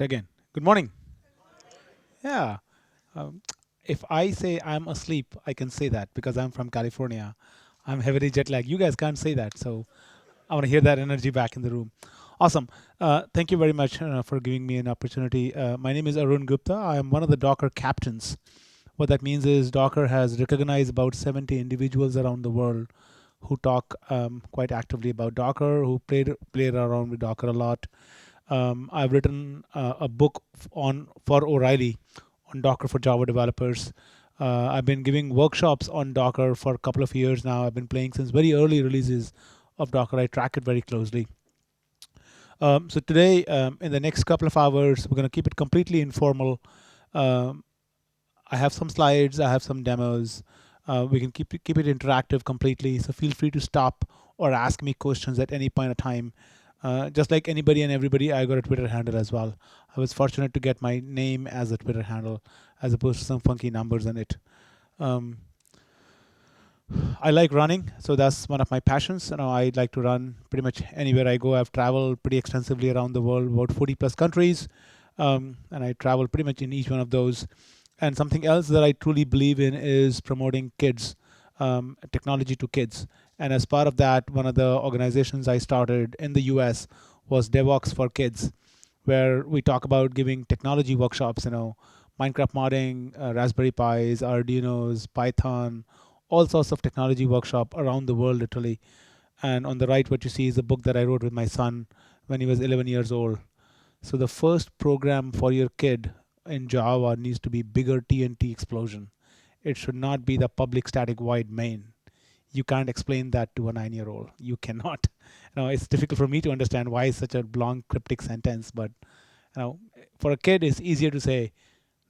Test again. Good morning. Yeah. Um, if I say I'm asleep, I can say that because I'm from California. I'm heavily jet lagged. You guys can't say that. So I want to hear that energy back in the room. Awesome. Thank you very much for giving me an opportunity. My name is Arun Gupta. I am one of the Docker captains. What that means is Docker has recognized about 70 individuals around the world who talk quite actively about Docker, who play around with Docker a lot. I've written a book on for O'Reilly on Docker for Java developers. I've been giving workshops on Docker for a couple of years now. I've been playing since very early releases of Docker. I track it very closely. So today, in the next couple of hours, we're going to keep it completely informal. Um, I have some slides. I have some demos. We can keep it interactive completely. So feel free to stop or ask me questions at any point of time. Just like anybody and everybody, I got a Twitter handle as well. I was fortunate to get my name as a Twitter handle as opposed to some funky numbers in it. Um, I like running, so that's one of my passions. I like to run pretty much anywhere I go. I've traveled pretty extensively around the world, about 40 plus countries, and I travel pretty much in each one of those. And something else that I truly believe in is promoting kids, technology to kids. And as part of that, one of the organizations I started in the US was DevOps for Kids, where we talk about giving technology workshops, Minecraft modding, Raspberry Pis, Arduinos, Python, all sorts of technology workshop around the world, literally. And on the right, what you see is a book that I wrote with my son when he was 11 years old. So the first program for your kid in Java needs to be bigger TNT explosion. It should not be the public static void main. You can't explain that to a 9-year-old. You cannot. It's difficult for me to understand why it's such a long cryptic sentence, but for a kid, it's easier to say,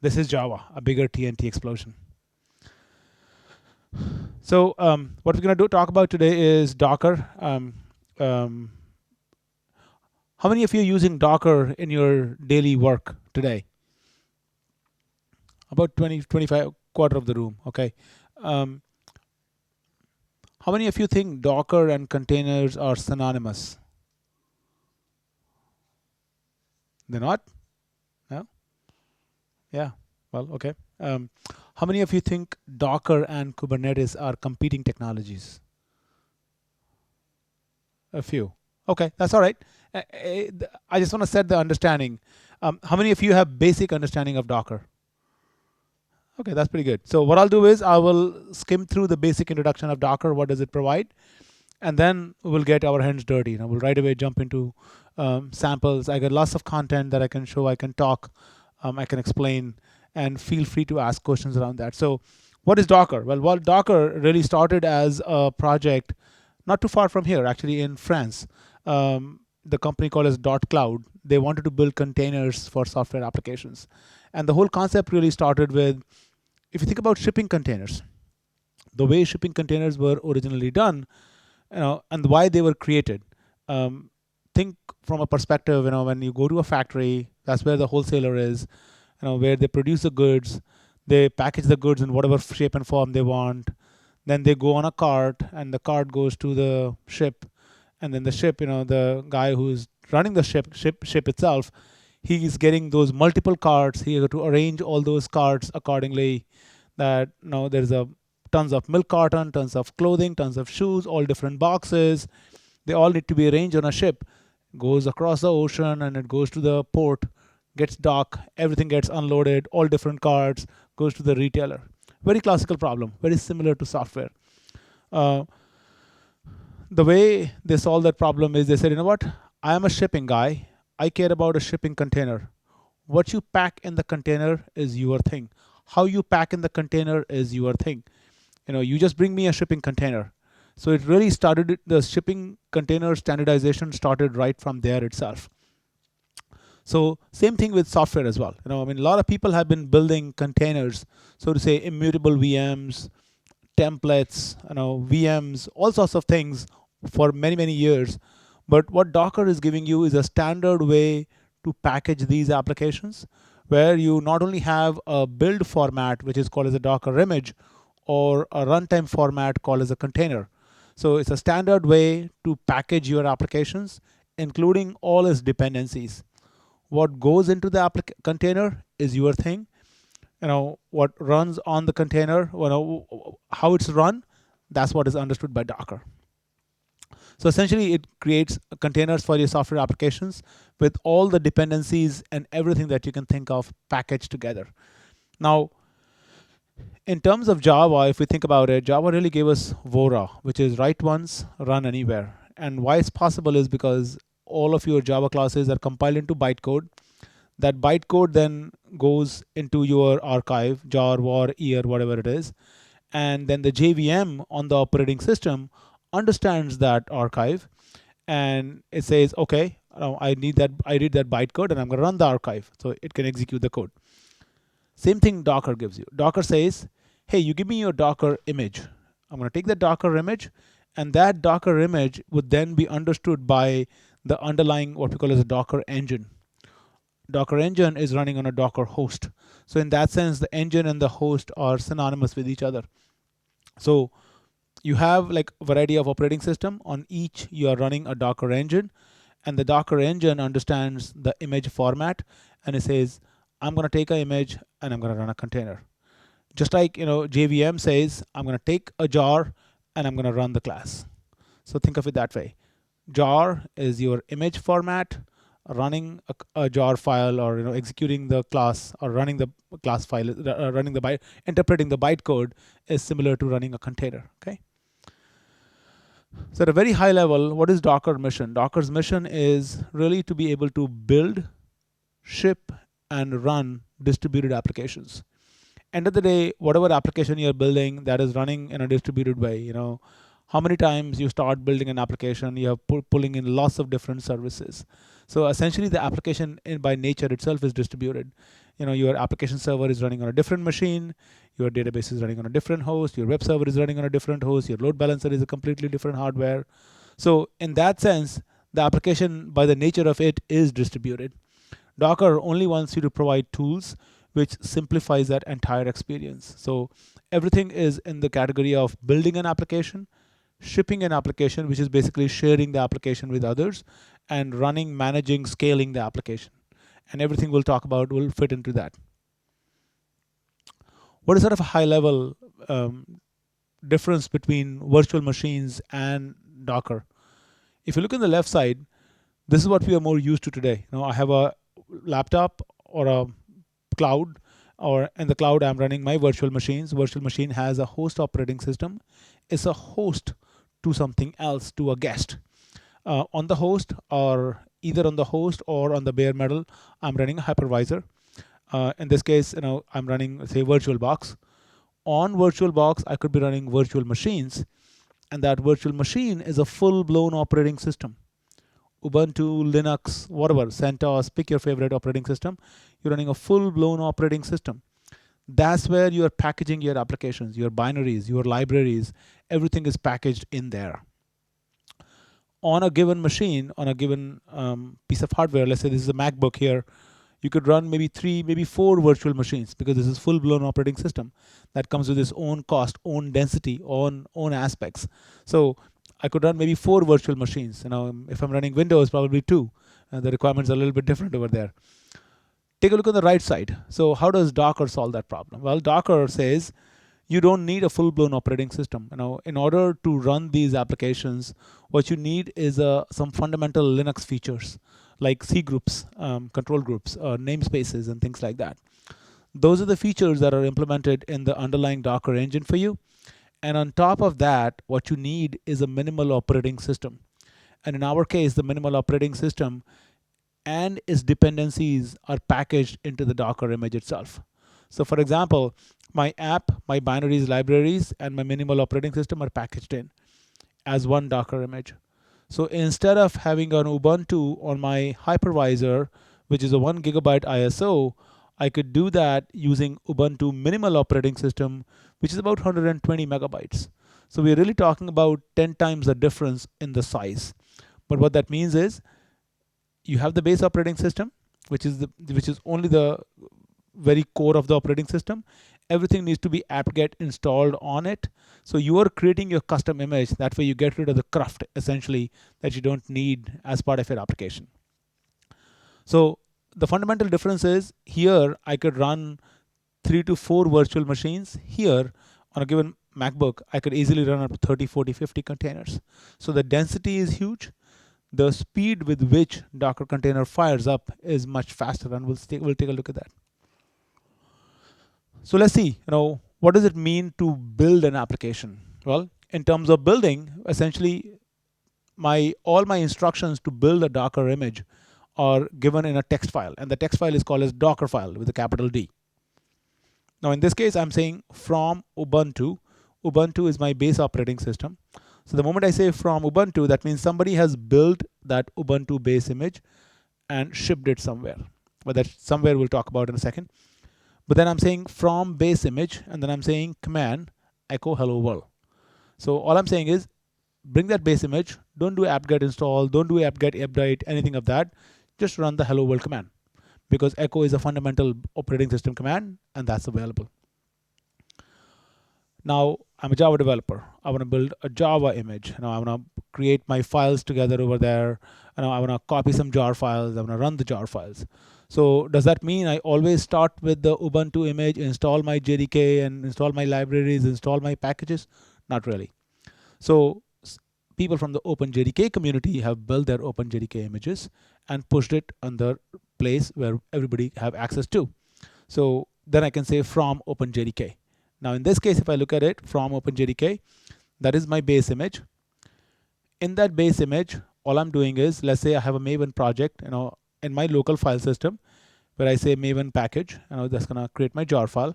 this is Java, a bigger TNT explosion. So what we're going to talk about today is Docker. How many of you are using Docker in your daily work today? About 20, 25, quarter of the room. Okay. Um, how many of you think Docker and containers are synonymous? They're not? No? Yeah. Well, okay. How many of you think Docker and Kubernetes are competing technologies? A few. Okay, that's all right. I just want to set the understanding. How many of you have basic understanding of Docker? Okay, that's pretty good. So what I'll do is I will skim through the basic introduction of Docker. What does it provide? And then we'll get our hands dirty. We'll right away jump into samples. I got lots of content that I can show, I can talk, I can explain, and feel free to ask questions around that. So what is Docker? Well, Docker really started as a project not too far from here, actually in France. The company called as .cloud. They wanted to build containers for software applications. And the whole concept really started with, if you think about shipping containers, the way shipping containers were originally done, and why they were created. Think from a perspective, when you go to a factory, that's where the wholesaler is, where they produce the goods, they package the goods in whatever shape and form they want. Then they go on a cart, and the cart goes to the ship, and then the ship, the guy who's running the ship itself, he's getting those multiple carts. He has to arrange all those carts accordingly. That there's a tons of milk carton, tons of clothing, tons of shoes, all different boxes. They all need to be arranged on a ship. Goes across the ocean and it goes to the port, gets docked, everything gets unloaded, all different carts, goes to the retailer. Very classical problem, very similar to software. The way they solve that problem is they said, what? I am a shipping guy. I care about a shipping container. What you pack in the container is your thing. How you pack in the container is your thing. You just bring me a shipping container. So it really started, the shipping container standardization started right from there itself. So same thing with software as well. A lot of people have been building containers, so to say, immutable VMs, templates, VMs, all sorts of things for many, many years. But what Docker is giving you is a standard way to package these applications, where you not only have a build format, which is called as a Docker image, or a runtime format called as a container. So it's a standard way to package your applications, including all its dependencies. What goes into the container is your thing. What runs on the container, how it's run, that's what is understood by Docker. So essentially, it creates containers for your software applications with all the dependencies and everything that you can think of packaged together. Now, in terms of Java, if we think about it, Java really gave us Vora, which is write once, run anywhere. And why it's possible is because all of your Java classes are compiled into bytecode. That bytecode then goes into your archive, jar, var, year, whatever it is. And then the JVM on the operating system understands that archive, and it says, okay, I read that bytecode, and I'm going to run the archive so it can execute the code. Same thing Docker gives you. Docker says, hey, you give me your Docker image. I'm going to take that Docker image, and that Docker image would then be understood by the underlying, what we call as a Docker engine. Docker engine is running on a Docker host. So in that sense, the engine and the host are synonymous with each other. So you have like a variety of operating system. On each, you are running a Docker engine, and the Docker engine understands the image format, and it says, I'm going to take an image and I'm going to run a container. Just like JVM says, I'm going to take a jar and I'm going to run the class. So think of it that way. Jar is your image format. Running a jar file, or executing the class, or running the class file, running the byte, interpreting the bytecode, is similar to running a container. Okay. So at a very high level, what is Docker mission? Docker's mission is really to be able to build, ship, and run distributed applications. End of the day, whatever application you're building that is running in a distributed way, how many times you start building an application, you are pulling in lots of different services. So essentially, the application by nature itself is distributed. Your application server is running on a different machine, your database is running on a different host, your web server is running on a different host, your load balancer is a completely different hardware. So in that sense, the application by the nature of it is distributed. Docker only wants you to provide tools which simplifies that entire experience. So everything is in the category of building an application, shipping an application, which is basically sharing the application with others, and running, managing, scaling the application. And everything we'll talk about will fit into that. What is sort of a high level difference between virtual machines and Docker? If you look on the left side, this is what we are more used to today. I have a laptop or a cloud, or in the cloud I'm running my virtual machines. Virtual machine has a host operating system. It's a host to something else, to a guest. On the host, or either on the host or on the bare metal, I'm running a hypervisor. In this case, I'm running, say, VirtualBox. On VirtualBox, I could be running virtual machines, and that virtual machine is a full-blown operating system. Ubuntu, Linux, whatever, CentOS, pick your favorite operating system. You're running a full-blown operating system. That's where you're packaging your applications, your binaries, your libraries. Everything is packaged in there. On a given machine, on a given piece of hardware, let's say this is a MacBook here, you could run maybe 3, maybe 4 virtual machines, because this is full-blown operating system that comes with its own cost, own density, own aspects. So I could run maybe 4 virtual machines. If I'm running Windows, probably 2. The requirements are a little bit different over there. Take a look on the right side. So how does Docker solve that problem? Well, Docker says you don't need a full-blown operating system. In order to run these applications, what you need is some fundamental Linux features, like C groups, control groups, namespaces, and things like that. Those are the features that are implemented in the underlying Docker engine for you. And on top of that, what you need is a minimal operating system. And in our case, the minimal operating system and its dependencies are packaged into the Docker image itself. So for example, my app, my binaries, libraries, and my minimal operating system are packaged in as one Docker image. So instead of having an Ubuntu on my hypervisor, which is a 1 gigabyte ISO, I could do that using Ubuntu minimal operating system, which is about 120 megabytes. So we're really talking about 10 times the difference in the size. But what that means is you have the base operating system, which is only the very core of the operating system. Everything needs to be apt-get installed on it. So you are creating your custom image. That way you get rid of the cruft, essentially, that you don't need as part of your application. So the fundamental difference is here I could run 3 to 4 virtual machines. Here on a given MacBook, I could easily run up to 30, 40, 50 containers. So the density is huge. The speed with which Docker container fires up is much faster, and we'll take a look at that. So let's see, what does it mean to build an application? Well, in terms of building, essentially, all my instructions to build a Docker image are given in a text file, and the text file is called as Docker file with a capital D. Now, in this case, I'm saying from Ubuntu. Ubuntu is my base operating system. So the moment I say from Ubuntu, that means somebody has built that Ubuntu base image and shipped it somewhere. But that somewhere we'll talk about in a second. But then I'm saying from base image, and then I'm saying command echo hello world. So all I'm saying is bring that base image, don't do apt-get install, don't do apt-get update, anything of that. Just run the hello world command, because echo is a fundamental operating system command, and that's available. Now, I'm a Java developer. I want to build a Java image. I want to create my files together over there. I want to copy some jar files. I want to run the jar files. So does that mean I always start with the Ubuntu image, install my JDK, and install my libraries, install my packages? Not really. So people from the OpenJDK community have built their OpenJDK images and pushed it on the place where everybody have access to. So then I can say from OpenJDK. Now in this case, if I look at it from OpenJDK, that is my base image. In that base image, all I'm doing is, let's say I have a Maven project, in my local file system, where I say Maven package, that's gonna create my jar file.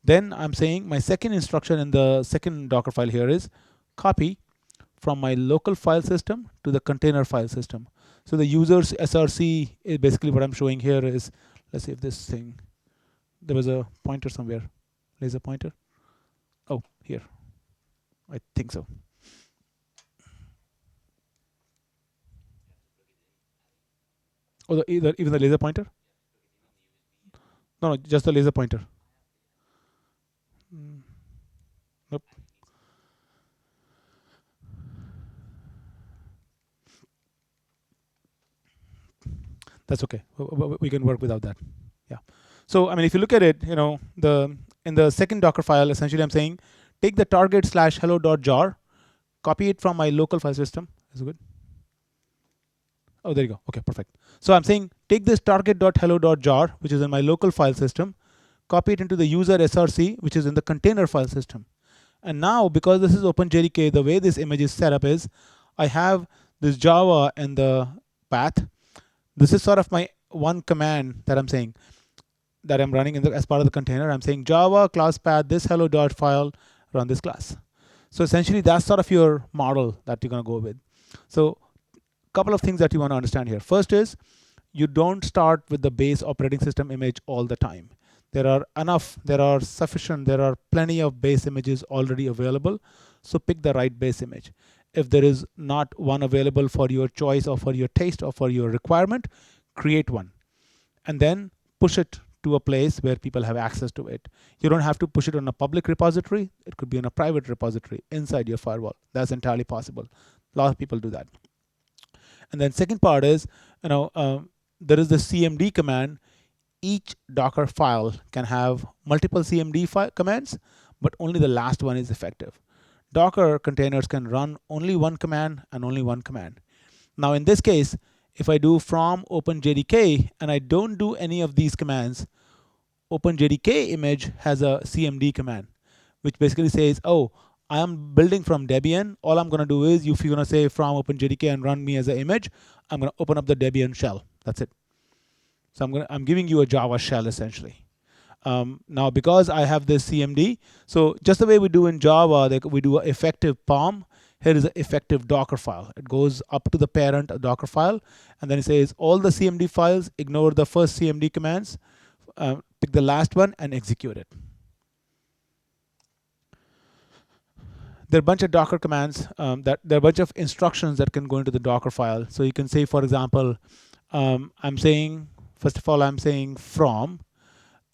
Then I'm saying my second instruction in the second Docker file here is copy from my local file system to the container file system. So the user's SRC is basically what I'm showing here is, let's see if this thing, there was a pointer somewhere. Laser pointer. Oh, here. I think so. Oh, even the laser pointer? No, just the laser pointer. Nope. That's okay. We can work without that. Yeah. So, if you look at it, in the second Docker file, essentially I'm saying, take the target /hello.jar, copy it from my local file system. Is it good? Oh, there you go. Okay, perfect. So I'm saying, take this target.hello.jar, which is in my local file system, copy it into the user SRC, which is in the container file system. And now, because this is OpenJDK, the way this image is set up is, I have this Java in the path. This is sort of my one command that I'm saying, that I'm running as part of the container. I'm saying Java class path, this hello.file, run this class. So essentially, that's sort of your model that you're going to go with. So a couple of things that you want to understand here. First is, you don't start with the base operating system image all the time. There are plenty of base images already available. So pick the right base image. If there is not one available for your choice or for your taste or for your requirement, create one. And then push it to a place where people have access to it. You don't have to push it on a public repository. It could be in a private repository inside your firewall. That's entirely possible. A lot of people do that. And then second part is, there is the CMD command. Each Docker file can have multiple CMD commands, but only the last one is effective. Docker containers can run only one command and only one command. Now in this case, if I do from OpenJDK and I don't do any of these commands, OpenJDK image has a CMD command, which basically says, oh, I am building from Debian. All I'm going to do is, if you're going to say from OpenJDK and run me as an image, I'm going to open up the Debian shell. That's it. So I'm giving you a Java shell essentially. Now, because I have this CMD, so just the way we do in Java, we do an effective POM. Here is an effective Docker file. It goes up to the parent Docker file, and then it says all the CMD files, ignore the first CMD commands, pick the last one and execute it. There are a bunch of Docker commands, there are a bunch of instructions that can go into the Docker file. So you can say, for example, I'm saying, first of all, I'm saying from,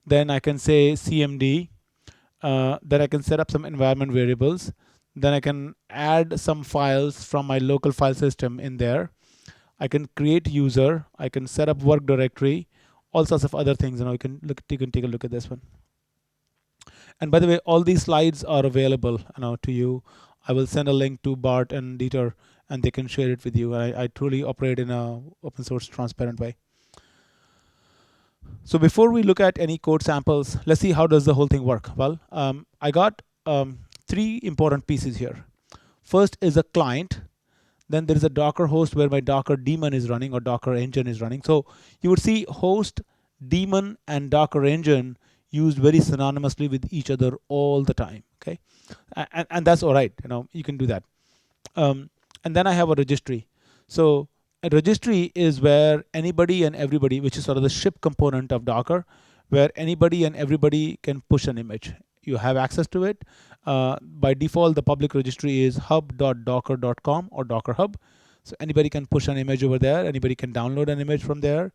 then I can say CMD, then I can set up some environment variables. Then I can add some files from my local file system in there. I can create user. I can set up work directory. all sorts of other things. You can take a look at this one. And by the way, all these slides are available to you. I will send a link to Bart and Dieter, and they can share it with you. I truly operate in a open source transparent way. So before we look at any code samples, let's see how does the whole thing work. Well, I got 3 important pieces here. First is a client. Then there is a Docker host where my Docker daemon is running or Docker engine is running. So you would see host, daemon, and Docker engine used very synonymously with each other all the time. Okay, and that's all right. You can do that. And then I have a registry. So a registry is where anybody and everybody, which is sort of the ship component of Docker, where anybody and everybody can push an image. You have access to it. By default, the public registry is hub.docker.com or Docker Hub. So anybody can push an image over there. Anybody can download an image from there.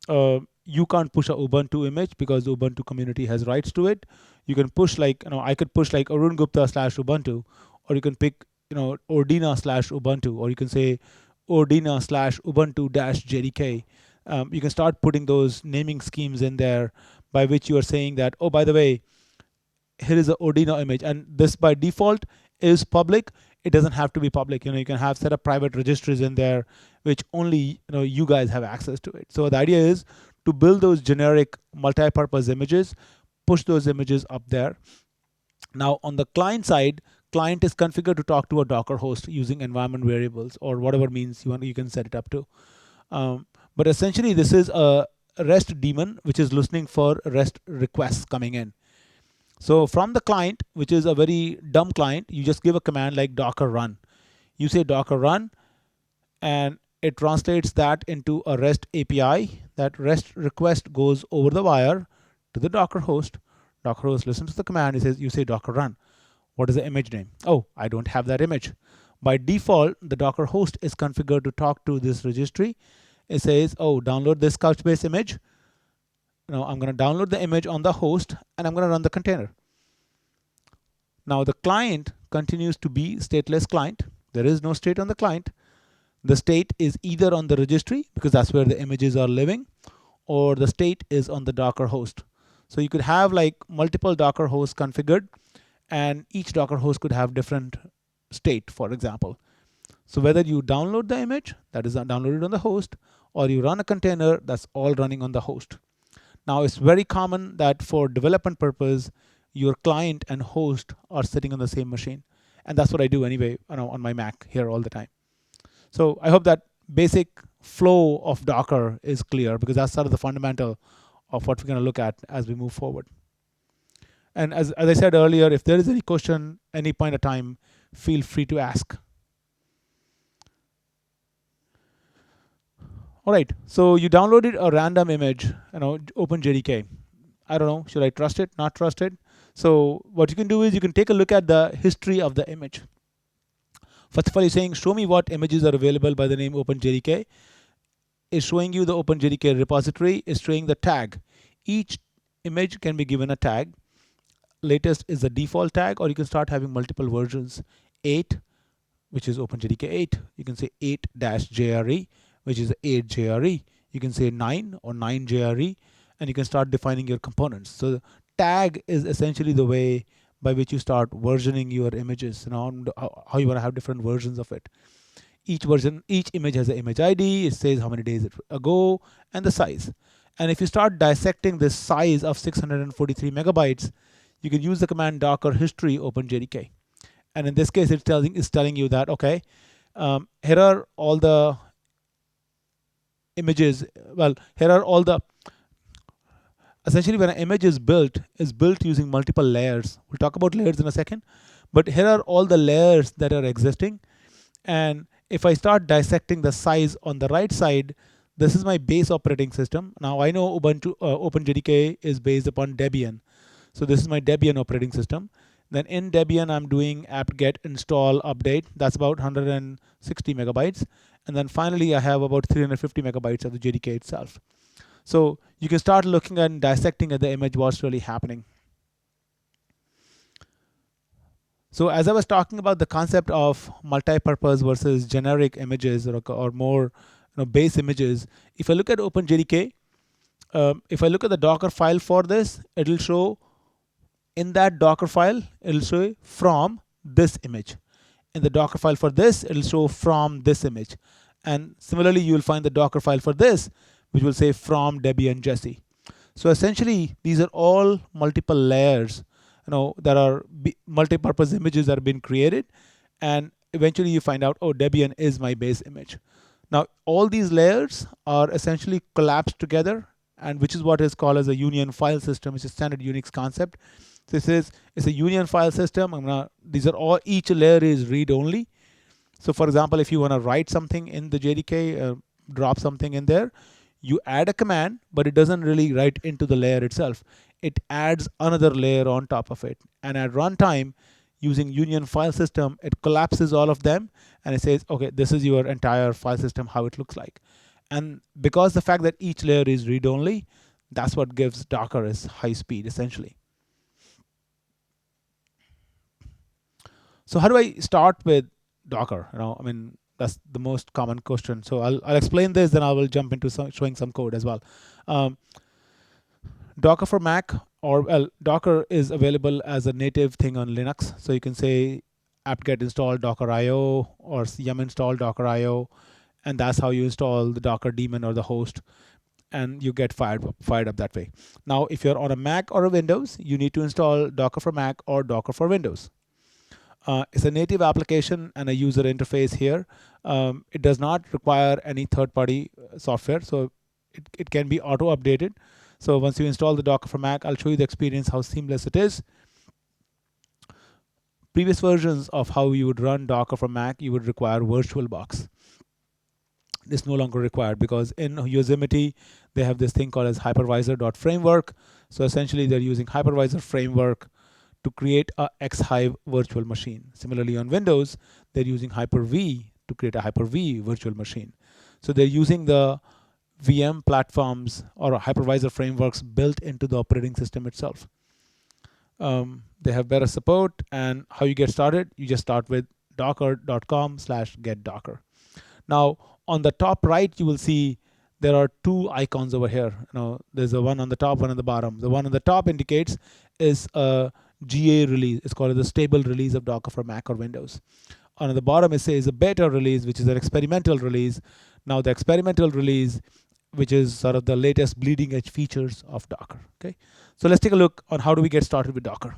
You can't push a Ubuntu image because the Ubuntu community has rights to it. You can push I could push like Arun Gupta /Ubuntu, or you can pick Ordina /Ubuntu, or you can say Ordina /Ubuntu -JDK. You can start putting those naming schemes in there by which you are saying that, oh, by the way, here is an Ordina image, and this by default is public. It doesn't have to be public. You can have set up private registries in there, which only you guys have access to it. So the idea is to build those generic multi-purpose images, push those images up there. Now on the client side, client is configured to talk to a Docker host using environment variables or whatever means you can set it up to. But essentially, this is a REST daemon which is listening for REST requests coming in. So from the client, which is a very dumb client, you just give a command like docker run. You say docker run, and it translates that into a REST API. That REST request goes over the wire to the Docker host. Docker host listens to the command. You say docker run. What is the image name? Oh, I don't have that image. By default, the Docker host is configured to talk to this registry. It says, oh, download this Couchbase image. I'm going to download the image on the host, and I'm going to run the container. Now the client continues to be stateless client. There is no state on the client. The state is either on the registry, because that's where the images are living, or the state is on the Docker host. So you could have like multiple Docker hosts configured, and each Docker host could have different state, for example. So whether you download the image, that is downloaded on the host, or you run a container, that's all running on the host. Now it's very common that for development purpose, your client and host are sitting on the same machine. And that's what I do anyway on my Mac here all the time. So I hope that basic flow of Docker is clear, because that's sort of the fundamental of what we're going to look at as we move forward. And as I said earlier, if there is any question, any point of time, feel free to ask. All right, so you downloaded a random image, OpenJDK. I don't know, should I trust it, not trust it? So what you can do is you can take a look at the history of the image. First of all, you're saying, show me what images are available by the name OpenJDK. It's showing you the OpenJDK repository, is showing the tag. Each image can be given a tag. Latest is the default tag, or you can start having multiple versions. 8, which is OpenJDK 8. You can say 8-JRE, which is 8JRE. You can say 9 or 9JRE, and you can start defining your components. So tag is essentially the way by which you start versioning your images, how you want to have different versions of it. Each image has an image ID. It says how many days ago and the size. And if you start dissecting this size of 643 megabytes, you can use the command docker history OpenJDK. And in this case, it's telling you that, okay, here are all the images. Well, here are all the, essentially when an image is built using multiple layers. We'll talk about layers in a second, but here are all the layers that are existing. And if I start dissecting the size on the right side, this is my base operating system. Now I know Ubuntu OpenJDK is based upon Debian. So this is my Debian operating system. Then in Debian, I'm doing apt-get install update. That's about 160 megabytes. And then finally, I have about 350 megabytes of the JDK itself. So you can start looking and dissecting at the image, what's really happening. So as I was talking about the concept of multi-purpose versus generic images or more base images, if I look at OpenJDK, If I look at the Docker file for this, it'll show in that Docker file, it'll show from this image. In the Docker file for this, it'll show from this image. And similarly, you'll find the Docker file for this, which will say from Debbie and Jesse. So essentially, these are all multiple layers, that are multi-purpose images that have been created. And eventually you find out, oh, Debian is my base image. Now, all these layers are essentially collapsed together, and which is what is called as a union file system, which is standard Unix concept. It's a union file system. These are all, each layer is read only. So for example, if you want to write something in the JDK, drop something in there, you add a command, but it doesn't really write into the layer itself. It adds another layer on top of it. And at runtime, using union file system, it collapses all of them and it says, okay, this is your entire file system, how it looks like. And because the fact that each layer is read-only, that's what gives Docker its high speed, essentially. So how do I start with Docker? That's the most common question. So I'll explain this, then I will jump into showing some code as well. Docker for Mac, Docker is available as a native thing on Linux. So you can say apt-get install docker.io or yum install docker.io, and that's how you install the Docker daemon or the host, and you get fired up that way. Now, if you're on a Mac or a Windows, you need to install Docker for Mac or Docker for Windows. It's a native application and a user interface here. It does not require any third-party software, so it can be auto-updated. So once you install the Docker for Mac, I'll show you the experience, how seamless it is. Previous versions of how you would run Docker for Mac, you would require VirtualBox. It's no longer required because in Yosemite, they have this thing called as hypervisor.framework. So essentially, they're using hypervisor framework to create a X-Hive virtual machine. Similarly, on Windows, they're using Hyper-V to create a Hyper-V virtual machine. So they're using the VM platforms or hypervisor frameworks built into the operating system itself. They have better support, and how you get started, you just start with docker.com/getdocker. Now, on the top right, you will see there are two icons over here. There's a one on the top, one on the bottom. The one on the top indicates is a GA release. It's called the stable release of Docker for Mac or Windows. On the bottom, it says a beta release, which is an experimental release. Now, the experimental release, which is sort of the latest bleeding edge features of Docker. Okay, so let's take a look on how do we get started with Docker.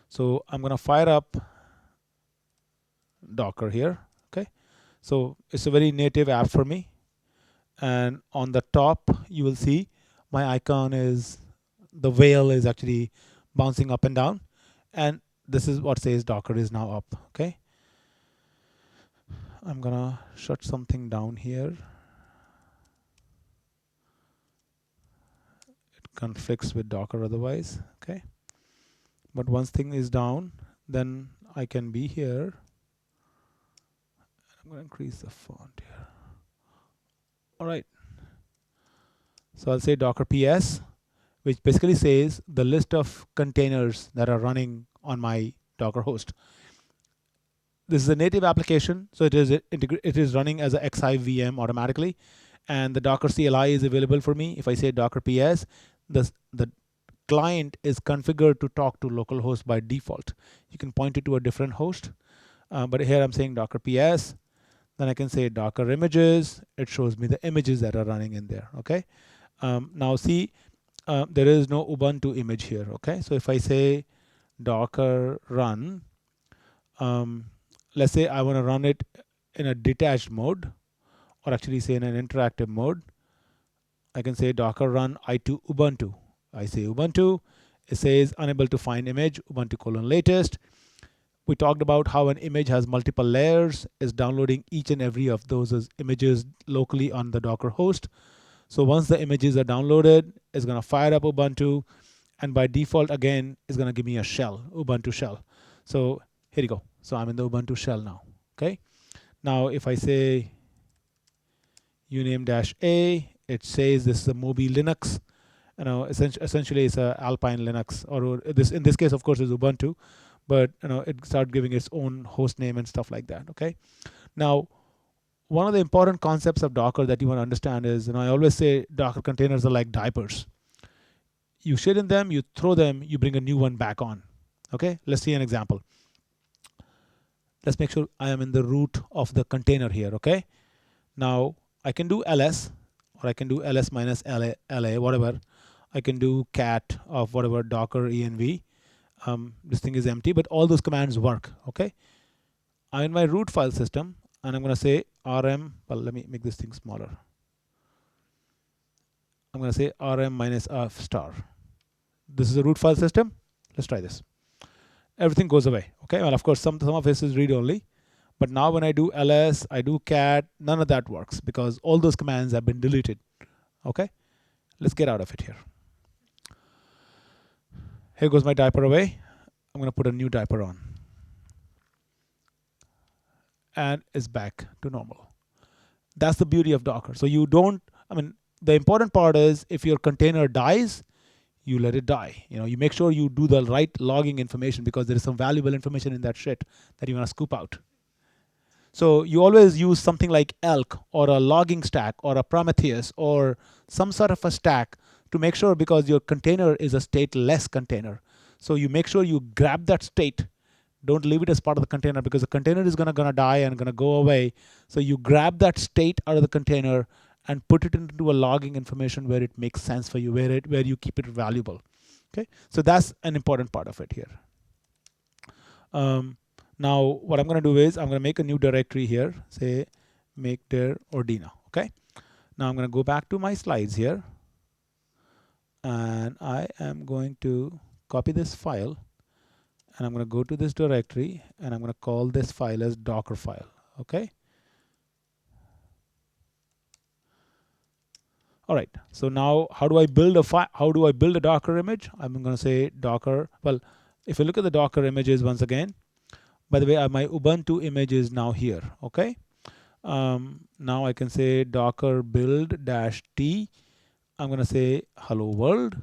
So I'm going to fire up Docker here. Okay, so it's a very native app for me, and on the top you will see my icon is the whale is actually bouncing up and down, and this is what says Docker is now up. Okay, I'm gonna shut something down here. It conflicts with Docker otherwise. Okay, but once thing is down, then I can be here. I'm gonna increase the font here. All right. So I'll say Docker PS, which basically says the list of containers that are running on my Docker host. This is a native application, so it is running as a X-Hive VM automatically, and the Docker CLI is available for me. If I say Docker PS, the client is configured to talk to localhost by default. You can point it to a different host, but here I'm saying Docker PS. Then I can say Docker images. It shows me the images that are running in there. Okay. Now see, there is no Ubuntu image here. Okay. So if I say Docker run, let's say I want to run it in a detached mode, or actually say in an interactive mode, I can say Docker run i2 Ubuntu. I say Ubuntu. It says unable to find image, Ubuntu:/latest. We talked about how an image has multiple layers, is downloading each and every of those images locally on the Docker host. So once the images are downloaded, it's going to fire up Ubuntu, and by default, again, it's going to give me a shell, Ubuntu shell. So here you go. So I'm in the Ubuntu shell now. Okay. Now if I say uname-a, it says this is a Moby Linux. Essentially it's a Alpine Linux, or this in this case, of course, is Ubuntu. But it started giving its own host name and stuff like that. Okay. Now, one of the important concepts of Docker that you want to understand is, I always say Docker containers are like diapers. You shit in them, you throw them, you bring a new one back on. Okay, let's see an example. Let's make sure I am in the root of the container here. Okay, now I can do ls, or I can do ls minus la, whatever. I can do cat of whatever docker env. This thing is empty, but all those commands work. Okay, I'm in my root file system, and I'm going to say rm. Well, let me make this thing smaller. I'm going to say rm minus f star. This is a root file system. Let's try this. Everything goes away. Okay, well, of course, some of this is read only. But now when I do ls, I do cat, none of that works because all those commands have been deleted. Okay, let's get out of it here. Here goes my diaper away. I'm going to put a new diaper on. And it's back to normal. That's the beauty of Docker. So you don't, the important part is if your container dies, you let it die. You make sure you do the right logging information because there is some valuable information in that shit that you want to scoop out. So you always use something like Elk or a logging stack or a Prometheus or some sort of a stack to make sure, because your container is a stateless container. So you make sure you grab that state. Don't leave it as part of the container because the container is gonna die and gonna go away. So you grab that state out of the container and put it into a logging information where it makes sense for you, where you keep it valuable. Okay, so that's an important part of it here. Now what I'm going to do is I'm going to make a new directory here. Say make dir Ordina. Okay. Now I'm going to go back to my slides here, and I am going to copy this file, and I'm going to go to this directory, and I'm going to call this file as Docker file. Okay. All right. So now, how do I build a file? How do I build a Docker image? I'm going to say Docker. Well, if you look at the Docker images once again, by the way, my Ubuntu image is now here. Okay. Now I can say Docker build -t. I'm going to say hello world.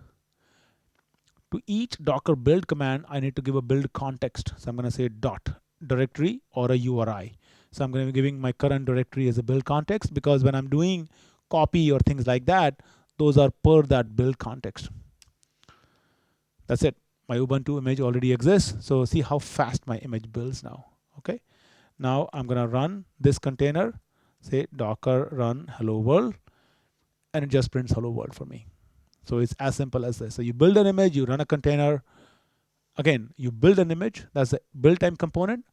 To each Docker build command, I need to give a build context. So I'm going to say dot directory or a URI. So I'm going to be giving my current directory as a build context, because when I'm doing copy or things like that, those are per that build context. That's it. My Ubuntu image already exists. So see how fast my image builds now. Okay. Now I'm going to run this container, say docker run hello world, and it just prints hello world for me. So it's as simple as this. So you build an image, you run a container. Again, you build an image, that's a build time component.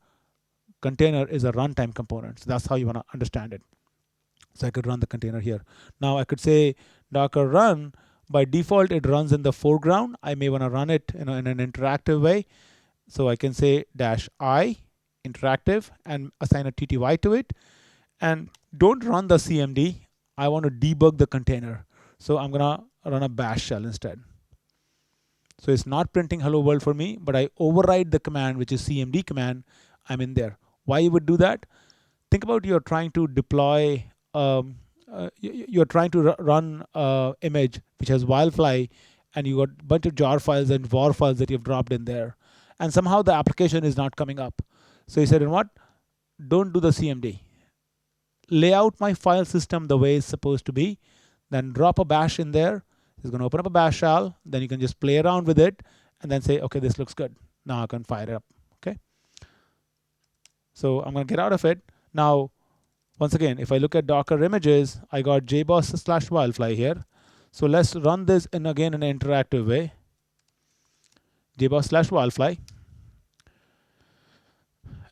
Container is a runtime component. So that's how you want to understand it. So I could run the container here. Now I could say docker run. By default, it runs in the foreground. I may want to run it in an interactive way. So I can say -i interactive and assign a TTY to it. And don't run the CMD. I want to debug the container. So I'm going to run a bash shell instead. So it's not printing hello world for me, but I override the command, which is CMD command. I'm in there. Why you would do that? Think about you're trying to deploy, you're trying to run image which has Wildfly, and you got a bunch of jar files and var files that you've dropped in there, and somehow the application is not coming up. So you said, you know what? Don't do the CMD. Lay out my file system the way it's supposed to be, then drop a bash in there. It's going to open up a bash shell. Then you can just play around with it and then say, okay, this looks good. Now I can fire it up. Okay. So I'm going to get out of it. Now, once again, if I look at Docker images, I got jboss/wildfly here. So let's run this in again in an interactive way. jboss/wildfly.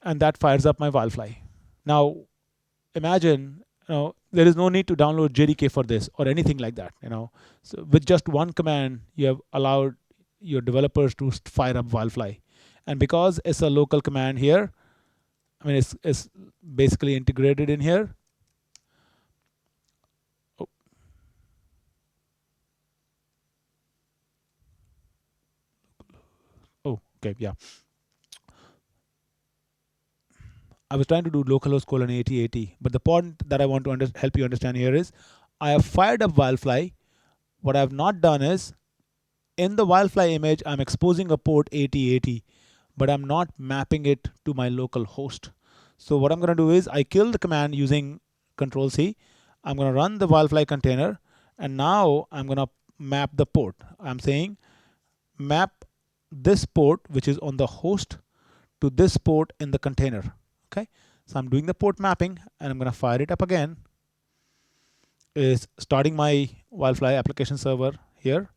And that fires up my wildfly. Now, imagine, there is no need to download JDK for this or anything like that. So with just one command, you have allowed your developers to fire up wildfly. And because it's a local command here, it's basically integrated in here. Oh, okay, yeah. I was trying to do localhost colon 8080, but the point that I want to help you understand here is I have fired up wildfly. What I have not done is in the wildfly image, I'm exposing a port 8080, but I'm not mapping it to my local host. So what I'm going to do is I kill the command using Control C. I'm going to run the Wildfly container, and now I'm going to map the port. I'm saying map this port, which is on the host, to this port in the container. Okay, so I'm doing the port mapping, and I'm going to fire it up again. Is starting my Wildfly application server here,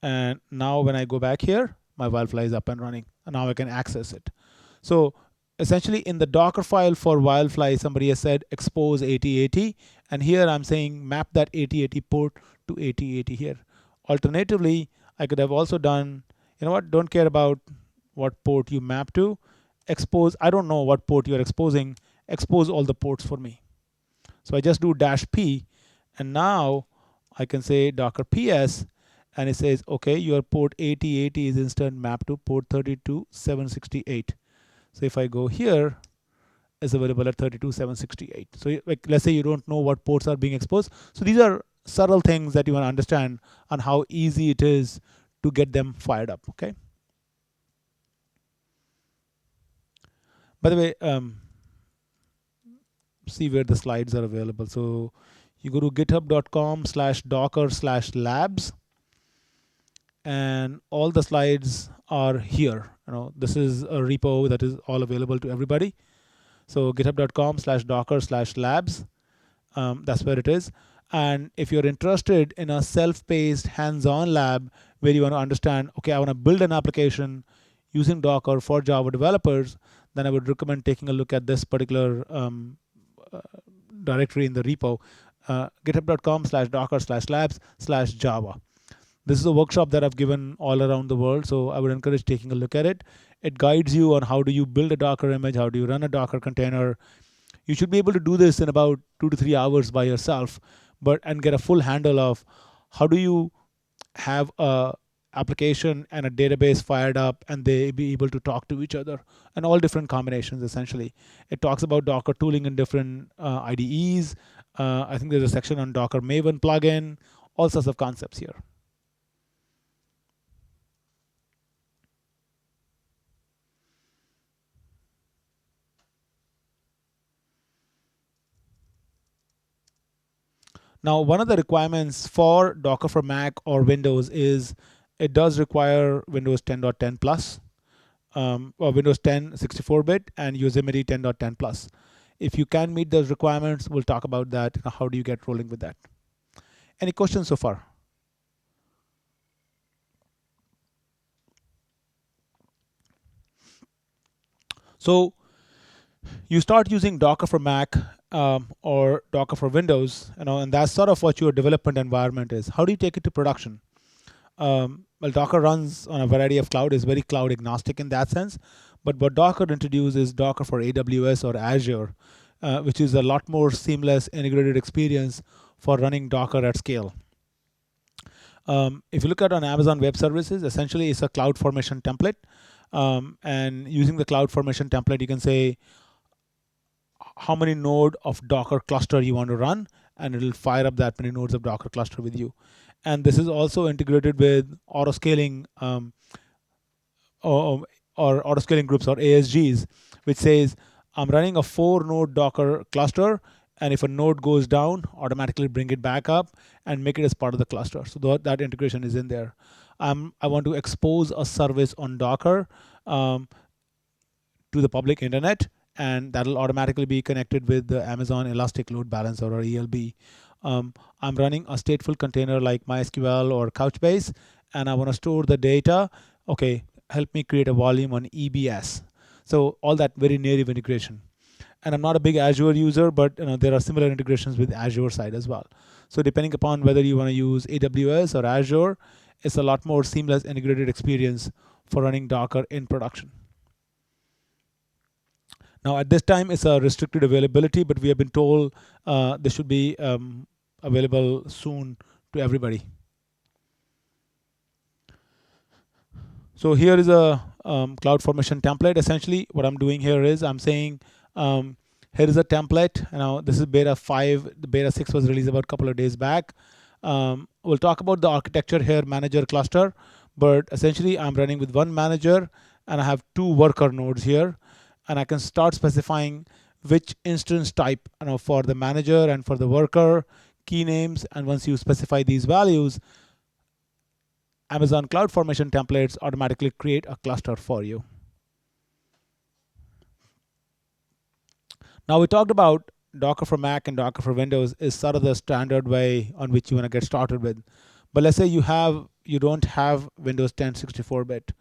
and now when I go back here, my Wildfly is up and running, and now I can access it. So essentially in the Docker file for Wildfly, somebody has said expose 8080, and here I'm saying map that 8080 port to 8080 here. Alternatively, I could have also done, you know what, don't care about what port you map to, expose, I don't know what port you're exposing, expose all the ports for me. So I just do -p, and now I can say docker ps, and it says, okay, your port 8080 is instead mapped to port 32768. So if I go here, it's available at 32768. So like, let's say you don't know what ports are being exposed. So these are subtle things that you want to understand on how easy it is to get them fired up. Okay. By the way, see where the slides are available. So you go to github.com/docker/labs, and all the slides are here. This is a repo that is all available to everybody. So github.com/docker/labs, that's where it is. And if you're interested in a self-paced hands-on lab where you want to understand, okay, I want to build an application using Docker for Java developers, then I would recommend taking a look at this particular directory in the repo, github.com/docker/labs/Java. This is a workshop that I've given all around the world, so I would encourage taking a look at it. It guides you on how do you build a Docker image, how do you run a Docker container. You should be able to do this in about 2 to 3 hours by yourself, and get a full handle of how do you have a application and a database fired up and they be able to talk to each other, and all different combinations essentially. It talks about Docker tooling in different IDEs. I think there's a section on Docker Maven plugin, all sorts of concepts here. Now, one of the requirements for Docker for Mac or Windows is it does require Windows 10.10 plus, or Windows 10 64-bit and Yosemite 10.10 plus. If you can meet those requirements, we'll talk about that. How do you get rolling with that? Any questions so far? So you start using Docker for Mac or Docker for Windows, and that's sort of what your development environment is. How do you take it to production? Well, Docker runs on a variety of cloud, is very cloud agnostic in that sense. But what Docker introduced is Docker for AWS or Azure, which is a lot more seamless, integrated experience for running Docker at scale. If you look at on Amazon Web Services, essentially it's a CloudFormation template. And using the CloudFormation template, you can say how many node of Docker cluster you want to run, and it'll fire up that many nodes of Docker cluster with you. And this is also integrated with autoscaling or autoscaling groups or ASGs, which says I'm running a 4-node Docker cluster, and if a node goes down, automatically bring it back up and make it as part of the cluster. So that integration is in there. I want to expose a service on Docker to the public internet, and that'll automatically be connected with the Amazon Elastic Load Balancer or ELB. I'm running a stateful container like MySQL or Couchbase, and I want to store the data. Okay, help me create a volume on EBS. So all that very native integration. And I'm not a big Azure user, but there are similar integrations with Azure side as well. So depending upon whether you want to use AWS or Azure, it's a lot more seamless integrated experience for running Docker in production. Now at this time, it's a restricted availability, but we have been told this should be available soon to everybody. So here is a CloudFormation template. Essentially, what I'm doing here is I'm saying, here is a template. Now this is beta 5. The beta 6 was released about a couple of days back. We'll talk about the architecture here, manager cluster, but essentially I'm running with one manager and I have 2 worker nodes here, and I can start specifying which instance type, for the manager and for the worker, key names, and once you specify these values, Amazon CloudFormation templates automatically create a cluster for you. Now we talked about Docker for Mac and Docker for Windows is sort of the standard way on which you want to get started with. But let's say you don't have Windows 10 64-bit,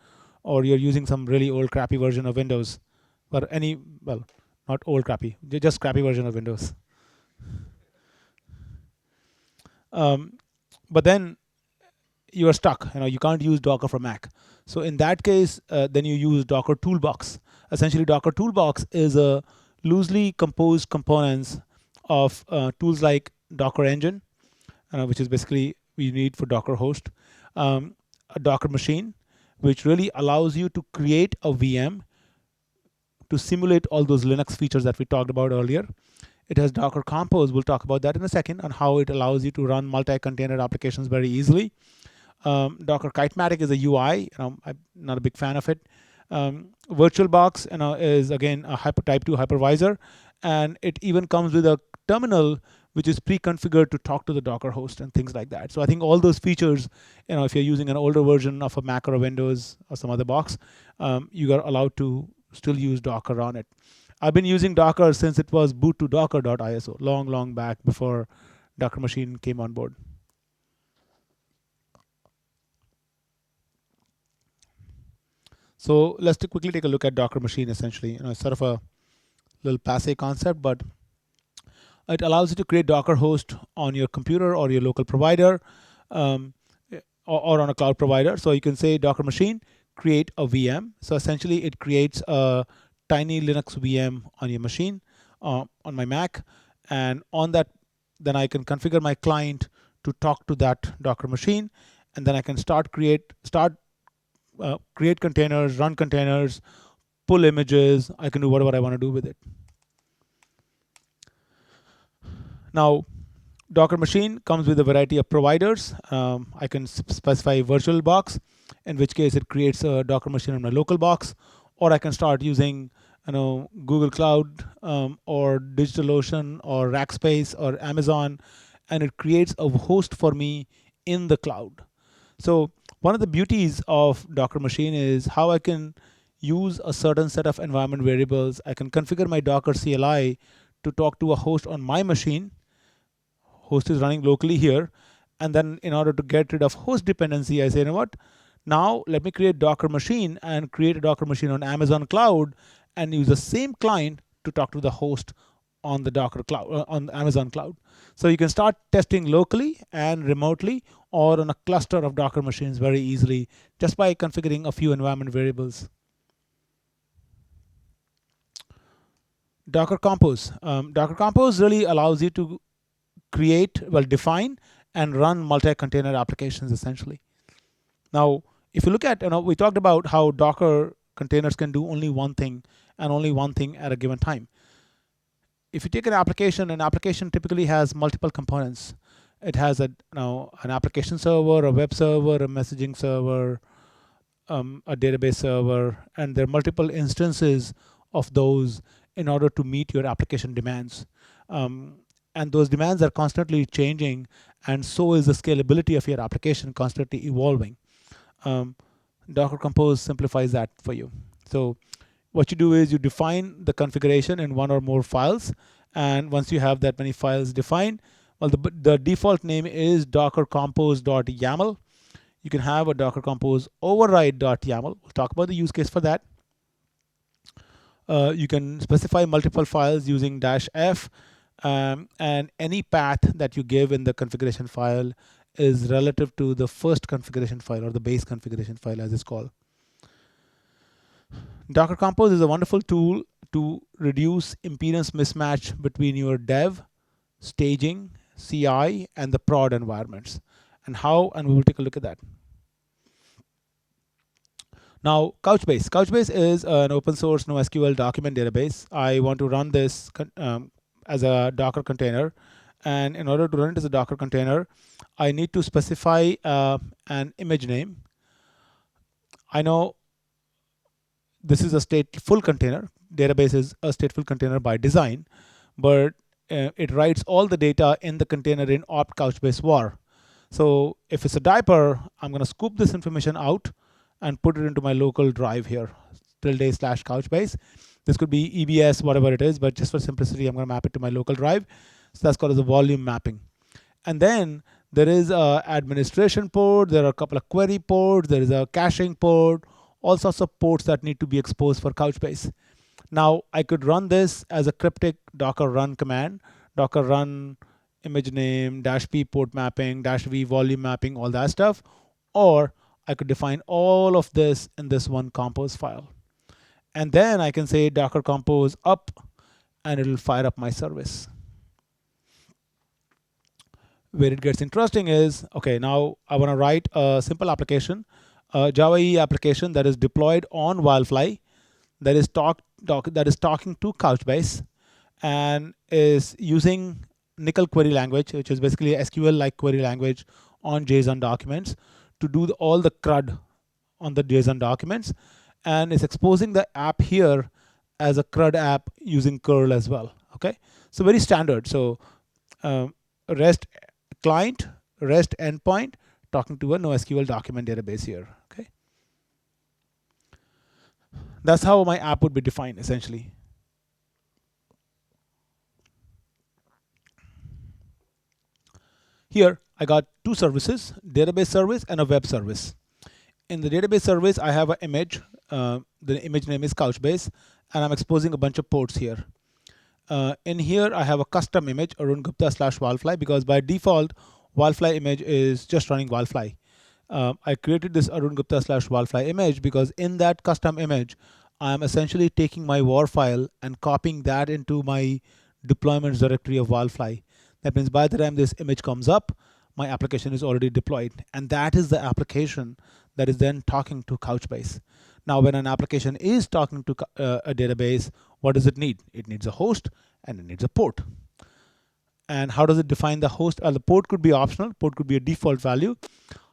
or you're using some really old crappy version of Windows, or not old crappy, just crappy version of Windows. But then you are stuck. You can't use Docker for Mac. So in that case, then you use Docker Toolbox. Essentially, Docker Toolbox is a loosely composed components of tools like Docker Engine, which is basically we need for Docker host, a Docker machine, which really allows you to create a VM to simulate all those Linux features that we talked about earlier. It has Docker Compose. We'll talk about that in a second, on how it allows you to run multi-container applications very easily. Docker Kitematic is a UI. I'm not a big fan of it. VirtualBox, is again a type 2 hypervisor, and it even comes with a terminal which is pre-configured to talk to the Docker host and things like that. So I think all those features, if you're using an older version of a Mac or a Windows or some other box, you are allowed to still use Docker on it. I've been using Docker since it was boot to docker.iso, long back before Docker Machine came on board. So let's quickly take a look at Docker Machine. Essentially, it's sort of a little passe concept, but it allows you to create Docker host on your computer or your local provider, or on a cloud provider. So you can say Docker Machine, create a VM. So essentially, it creates a tiny Linux VM on your machine, on my Mac, and on that, then I can configure my client to talk to that Docker machine, and then I can create containers, run containers, pull images. I can do whatever I want to do with it. Now, Docker machine comes with a variety of providers. I can specify VirtualBox, in which case it creates a Docker machine on my local box, or I can start using Google Cloud, or DigitalOcean, or Rackspace, or Amazon, and it creates a host for me in the cloud. So one of the beauties of Docker machine is how I can use a certain set of environment variables. I can configure my Docker CLI to talk to a host on my machine. Host is running locally here. And then in order to get rid of host dependency, I say, now let me create Docker machine and create a Docker machine on Amazon cloud and use the same client to talk to the host on the Docker cloud, on Amazon cloud. So you can start testing locally and remotely, or on a cluster of Docker machines very easily, just by configuring a few environment variables. Docker Compose. Docker Compose really allows you to define and run multi-container applications essentially. Now, if you look at, we talked about how Docker containers can do only one thing and only one thing at a given time. If you take an application typically has multiple components. It has an application server, a web server, a messaging server, a database server, and there are multiple instances of those in order to meet your application demands. And those demands are constantly changing, and so is the scalability of your application constantly evolving. Docker Compose simplifies that for you. So what you do is you define the configuration in one or more files, and once you have that many files defined, well, the default name is docker compose.yaml. You can have a docker compose override.yaml. We'll talk about the use case for that. You can specify multiple files using -f, and any path that you give in the configuration file is relative to the first configuration file, or the base configuration file as it's called. Docker Compose is a wonderful tool to reduce impedance mismatch between your dev, staging, CI, and the prod environments. And we will take a look at that. Now, Couchbase. Couchbase is an open source NoSQL document database. I want to run this as a Docker container. And in order to run it as a Docker container, I need to specify an image name. I know this is a full container, database is a stateful container by design, but it writes all the data in the container in opt Couchbase var. So if it's a diaper, I'm going to scoop this information out and put it into my local drive here, ~Couchbase. This could be EBS, whatever it is, but just for simplicity, I'm going to map it to my local drive. So that's called as a volume mapping. And then there is a administration port, there are a couple of query ports, there is a caching port, all sorts of ports that need to be exposed for Couchbase. Now I could run this as a cryptic docker run command, docker run image name, -p port mapping, -v volume mapping, all that stuff. Or I could define all of this in this one compose file. And then I can say docker compose up, and it'll fire up my service. Where it gets interesting is, okay, now I want to write a simple application, a Java EE application that is deployed on Wildfly, that is talking to Couchbase, and is using Nickel query language, which is basically a SQL-like query language on JSON documents to do all the CRUD on the JSON documents, and is exposing the app here as a CRUD app using curl as well. Okay, so very standard. So REST client, REST endpoint, talking to a NoSQL document database here. Okay, that's how my app would be defined essentially. Here I got two services, database service and a web service. In the database service, I have an image. The image name is Couchbase, and I'm exposing a bunch of ports here. In here, I have a custom image, Arun Gupta /Wildfly, because by default, Wildfly image is just running Wildfly. I created this Arun Gupta /Wildfly image because in that custom image, I'm essentially taking my war file and copying that into my deployments directory of Wildfly. That means by the time this image comes up, my application is already deployed. And that is the application that is then talking to Couchbase. Now, when an application is talking to a database, what does it need? It needs a host and it needs a port. And how does it define the host? The port could be optional. Port could be a default value.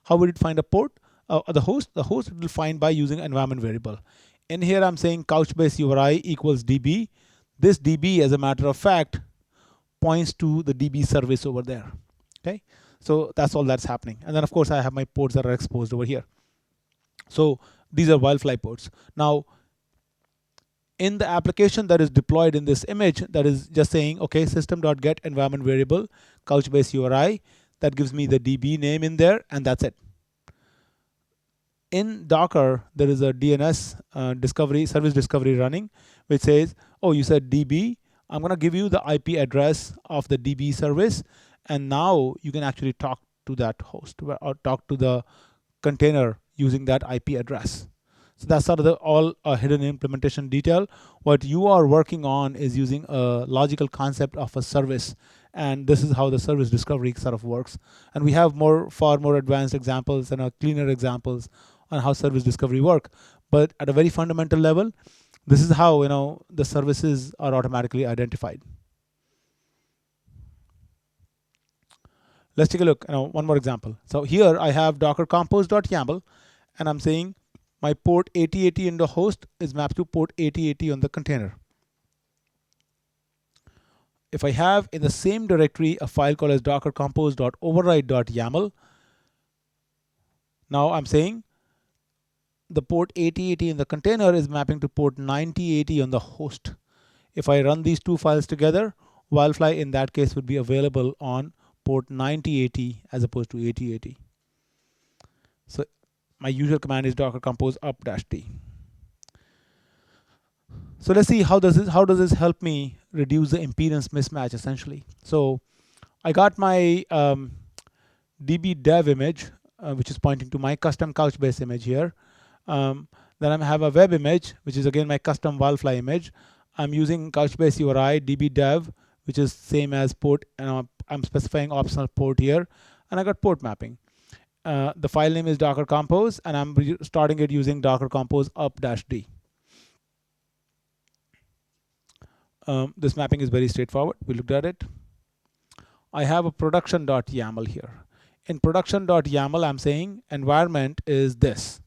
How would it find a port? The host it will find by using environment variable. In here, I'm saying Couchbase URI equals DB. This DB, as a matter of fact, points to the DB service over there. Okay, so that's all that's happening. And then, of course, I have my ports that are exposed over here. So these are Wildfly ports. Now, in the application that is deployed in this image, that is just saying, okay, system.get environment variable, Couchbase URI, that gives me the DB name in there, and that's it. In Docker, there is a DNS discovery, service discovery running, which says, oh, you said DB, I'm going to give you the IP address of the DB service, and now you can actually talk to that host or talk to the container using that IP address. So that's sort of all a hidden implementation detail. What you are working on is using a logical concept of a service, and this is how the service discovery sort of works. And we have far more advanced examples and cleaner examples on how service discovery work. But at a very fundamental level, this is how the services are automatically identified. Let's take a look. One more example. So here I have docker compose.yaml, and I'm saying my port 8080 in the host is mapped to port 8080 on the container. If I have in the same directory a file called as docker compose.override.yaml, now I'm saying the port 8080 in the container is mapping to port 9080 on the host. If I run these two files together, Wildfly in that case would be available on port 9080 as opposed to 8080. So my usual command is docker compose up-d. So let's see how does this help me reduce the impedance mismatch essentially. So I got my db dev image, which is pointing to my custom Couchbase image here. Then I have a web image, which is again my custom Wildfly image. I'm using Couchbase URI db dev, which is same as port. I'm specifying optional port here, and I got port mapping. The file name is docker compose, and I'm starting it using docker compose up-d. This mapping is very straightforward. We looked at it. I have a production.yaml here. In production.yaml, I'm saying environment is this.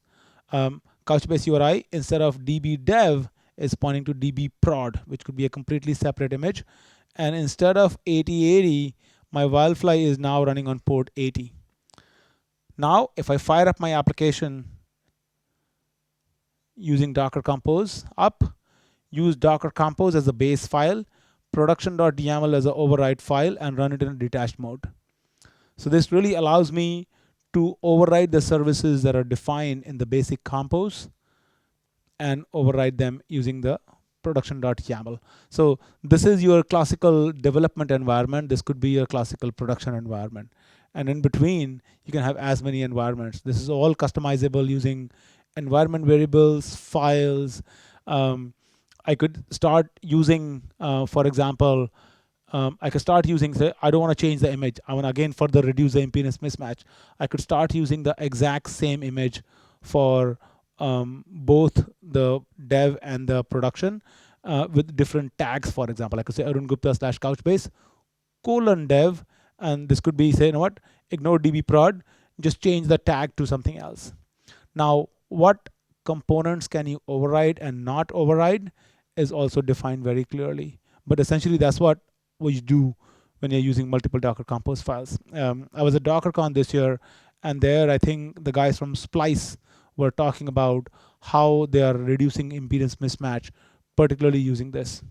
Couchbase URI, instead of db dev, is pointing to db prod, which could be a completely separate image. And instead of 8080, my wildfly is now running on port 80. Now, if I fire up my application using Docker Compose up, use Docker Compose as a base file, production.yaml as an override file, and run it in a detached mode. So this really allows me to override the services that are defined in the basic compose and override them using the production.yaml. So this is your classical development environment. This could be your classical production environment. And in between, you can have as many environments. This is all customizable using environment variables, files. I could start using, for example, I could start using, I don't want to change the image. I want to again further reduce the impedance mismatch. I could start using the exact same image for both the dev and the production with different tags. For example, I could say Arun Gupta / Couchbase :dev, and this could be, say, you know what, ignore db prod, just change the tag to something else. Now, what components can you override and not override is also defined very clearly. But essentially, that's what you do when you're using multiple Docker Compose files. I was at DockerCon this year, and there I think the guys from Splice were talking about how they are reducing impedance mismatch, particularly using this.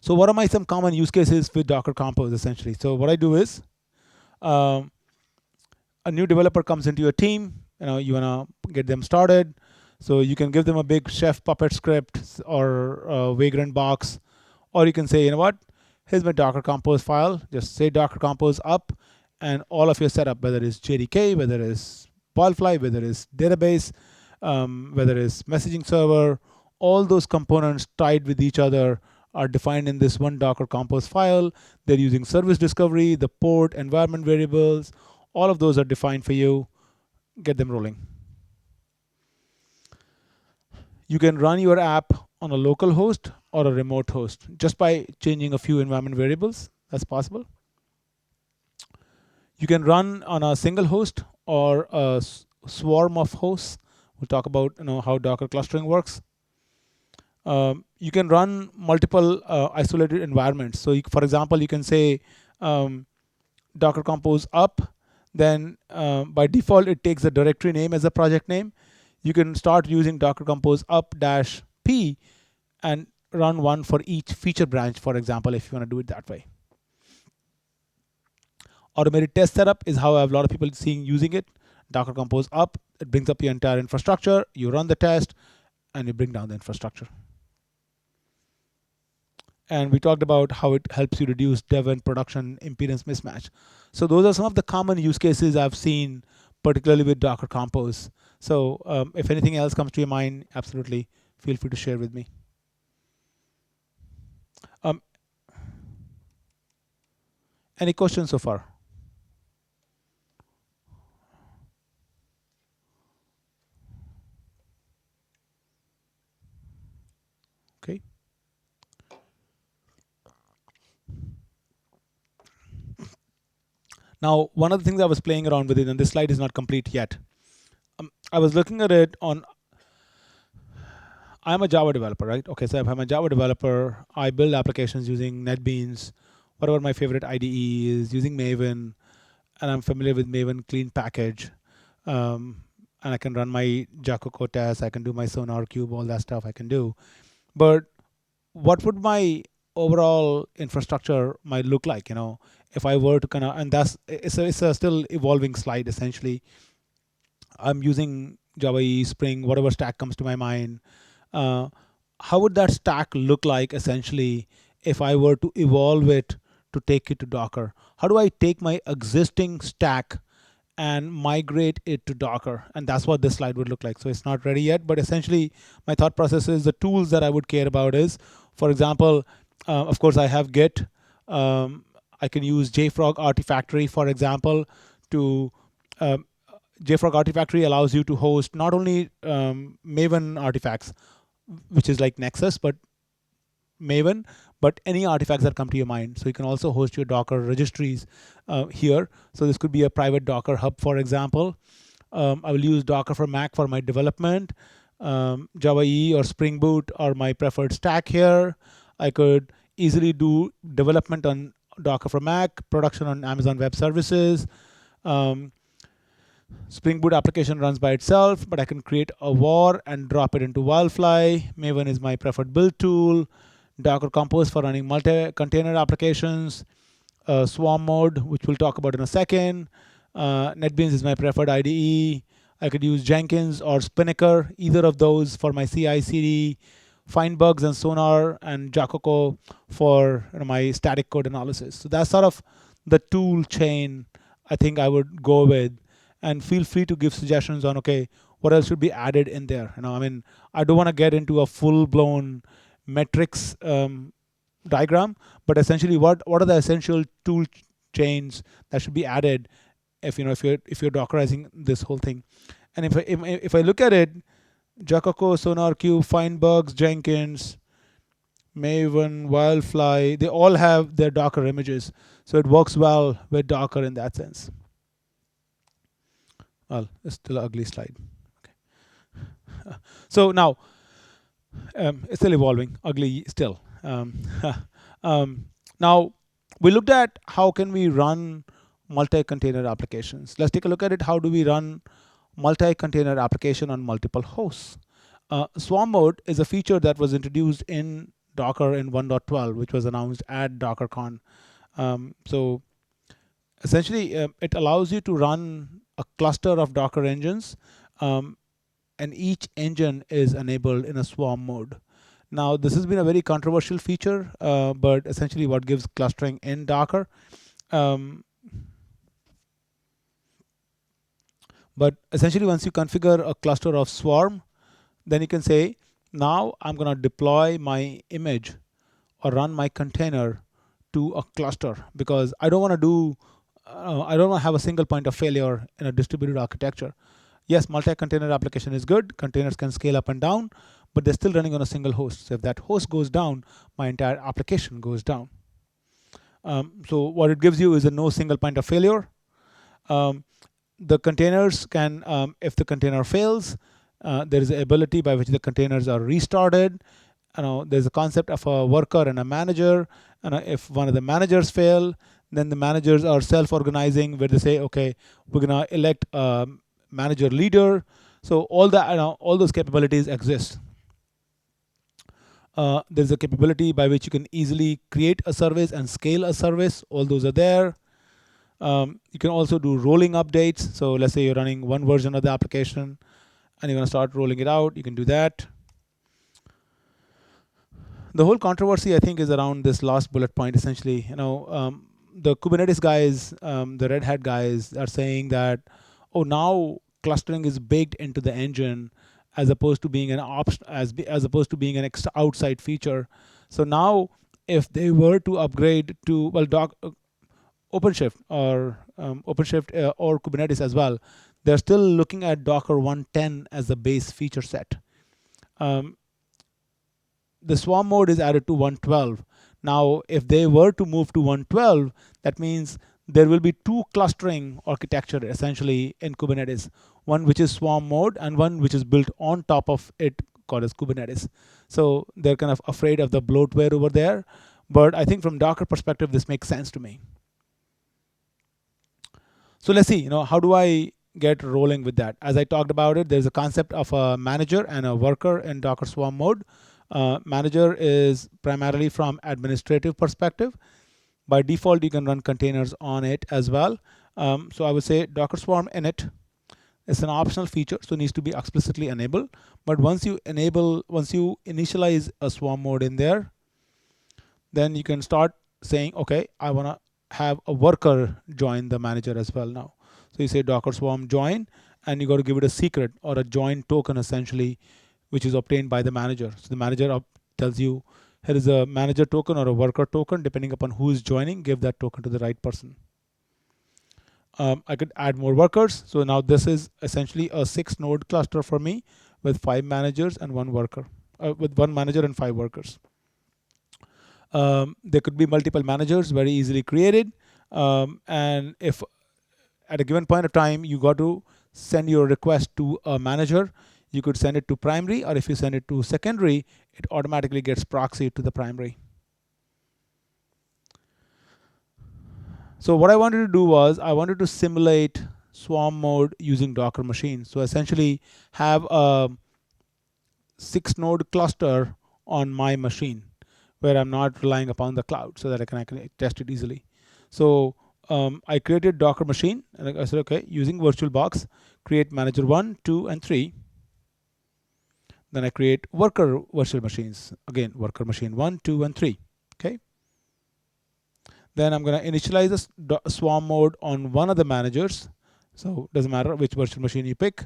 So what are some common use cases with Docker Compose, essentially? So what I do is, a new developer comes into your team, you wanna get them started. So you can give them a big chef puppet script or a vagrant box, or you can say, you know what, here's my Docker Compose file. Just say Docker Compose up, and all of your setup, whether it's JDK, whether it's Wildfly, whether it's database, whether it's messaging server, all those components tied with each other are defined in this one Docker Compose file. They're using service discovery, the port, environment variables, all of those are defined for you. Get them rolling. You can run your app on a local host or a remote host just by changing a few environment variables. That's possible. You can run on a single host or a swarm of hosts. We'll talk about how Docker clustering works. You can run multiple isolated environments. So for example, you can say Docker Compose up, then by default it takes the directory name as a project name. You can start using Docker Compose up-p and run one for each feature branch, for example, if you want to do it that way. Automated test setup is how I have a lot of people using it. Docker Compose up, it brings up your entire infrastructure, you run the test, and you bring down the infrastructure. And we talked about how it helps you reduce dev and production impedance mismatch. So those are some of the common use cases I've seen, particularly with Docker Compose. So if anything else comes to your mind, absolutely feel free to share with me. Any questions so far? Okay. Now, one of the things I was playing around with it, and this slide is not complete yet. I was looking at it on, I'm a Java developer, right? Okay, so if I'm a Java developer, I build applications using NetBeans, whatever my favorite IDE is, using Maven, and I'm familiar with Maven clean package. And I can run my Jacoco tests, I can do my Sonar Cube, all that stuff I can do. But what would my overall infrastructure might look like, if I were to and it's a still evolving slide essentially. I'm using Java EE, Spring, whatever stack comes to my mind. How would that stack look like essentially if I were to evolve it to take it to Docker? How do I take my existing stack and migrate it to Docker? And that's what this slide would look like. So it's not ready yet, but essentially my thought process is the tools that I would care about is, for example, of course I have Git. I can use JFrog Artifactory, for example, to JFrog Artifactory allows you to host not only Maven artifacts, which is like Nexus, but Maven, but any artifacts that come to your mind. So you can also host your Docker registries here. So this could be a private Docker hub, for example. I will use Docker for Mac for my development. Java EE or Spring Boot are my preferred stack here. I could easily do development on Docker for Mac, production on Amazon Web Services. Um, Spring Boot application runs by itself, but I can create a war and drop it into Wildfly. Maven is my preferred build tool. Docker Compose for running multi-container applications. Swarm mode, which we'll talk about in a second. NetBeans is my preferred IDE. I could use Jenkins or Spinnaker, either of those for my CI/CD, find bugs and Sonar, and Jacoco for my static code analysis. So that's sort of the tool chain I think I would go with. And feel free to give suggestions on, okay, what else should be added in there. I mean, I don't want to get into a full-blown metrics diagram, but essentially, what are the essential tool chains that should be added if you're dockerizing this whole thing? And if I look at it, Jacoco, SonarQube, Findbugs, Jenkins, Maven, Wildfly, they all have their Docker images, so it works well with Docker in that sense. Well, it's still an ugly slide. Okay. So now it's still evolving, ugly still. Now we looked at how can we run multi-container applications. Let's take a look at it. How do we run multi-container application on multiple hosts? Swarm mode is a feature that was introduced in Docker in 1.12, which was announced at DockerCon. So essentially, it allows you to run a cluster of Docker engines, and each engine is enabled in a swarm mode. Now, this has been a very controversial feature, but essentially what gives clustering in Docker. But essentially, once you configure a cluster of Swarm, then you can say, now I'm going to deploy my image or run my container to a cluster, because I don't want to do, I don't want to have a single point of failure in a distributed architecture. Yes, multi-container application is good. Containers can scale up and down, but they're still running on a single host. So if that host goes down, my entire application goes down. So what it gives you is a no single point of failure. The containers can, if the container fails, there is an ability by which the containers are restarted. There's a concept of a worker and a manager. And if one of the managers fail, then the managers are self-organizing, where they say, okay, we're gonna elect a manager leader. So all that, all those capabilities exist. There's a capability by which you can easily create a service and scale a service. All those are there. You can also do rolling updates. So let's say you're running one version of the application and you're going to start rolling it out. You can do that. The whole controversy, I think, is around this last bullet point. Essentially, the Kubernetes guys, the Red Hat guys, are saying that, oh, now clustering is baked into the engine, as opposed to being an option, as opposed to being an outside feature. So now, if they were to upgrade to OpenShift or or Kubernetes as well, they're still looking at Docker 110 as the base feature set. The swarm mode is added to 112. Now, if they were to move to 112, that means there will be two clustering architecture essentially in Kubernetes. One which is swarm mode and one which is built on top of it, called as Kubernetes. So they're kind of afraid of the bloatware over there. But I think from Docker perspective, this makes sense to me. So let's see, how do I get rolling with that? As I talked about it, there's a concept of a manager and a worker in Docker Swarm mode. Manager is primarily from administrative perspective. By default, you can run containers on it as well. So I would say Docker Swarm init is an optional feature, so it needs to be explicitly enabled. But once you initialize a Swarm mode in there, then you can start saying, okay, I want to have a worker join the manager as well now. So you say Docker Swarm join, and you got to give it a secret or a join token essentially, which is obtained by the manager. So the manager tells you, here is a manager token or a worker token, depending upon who is joining, give that token to the right person. I could add more workers. So now this is essentially a 6-node cluster for me with 5 managers and 1 worker, with 1 manager and 5 workers. There could be multiple managers very easily created. And if at a given point of time you got to send your request to a manager, You could send it to primary, or if you send it to secondary, it automatically gets proxied to the primary. So what I wanted to do was I wanted to simulate swarm mode using Docker machine. So essentially have a 6-node cluster on my machine where I'm not relying upon the cloud, so that I can test it easily. So I created Docker machine, and I said, okay, using VirtualBox, create manager 1, 2, and 3. Then I create worker virtual machines. Again, worker machine 1, 2, and 3. Okay. Then I'm going to initialize the swarm mode on one of the managers. So it doesn't matter which virtual machine you pick.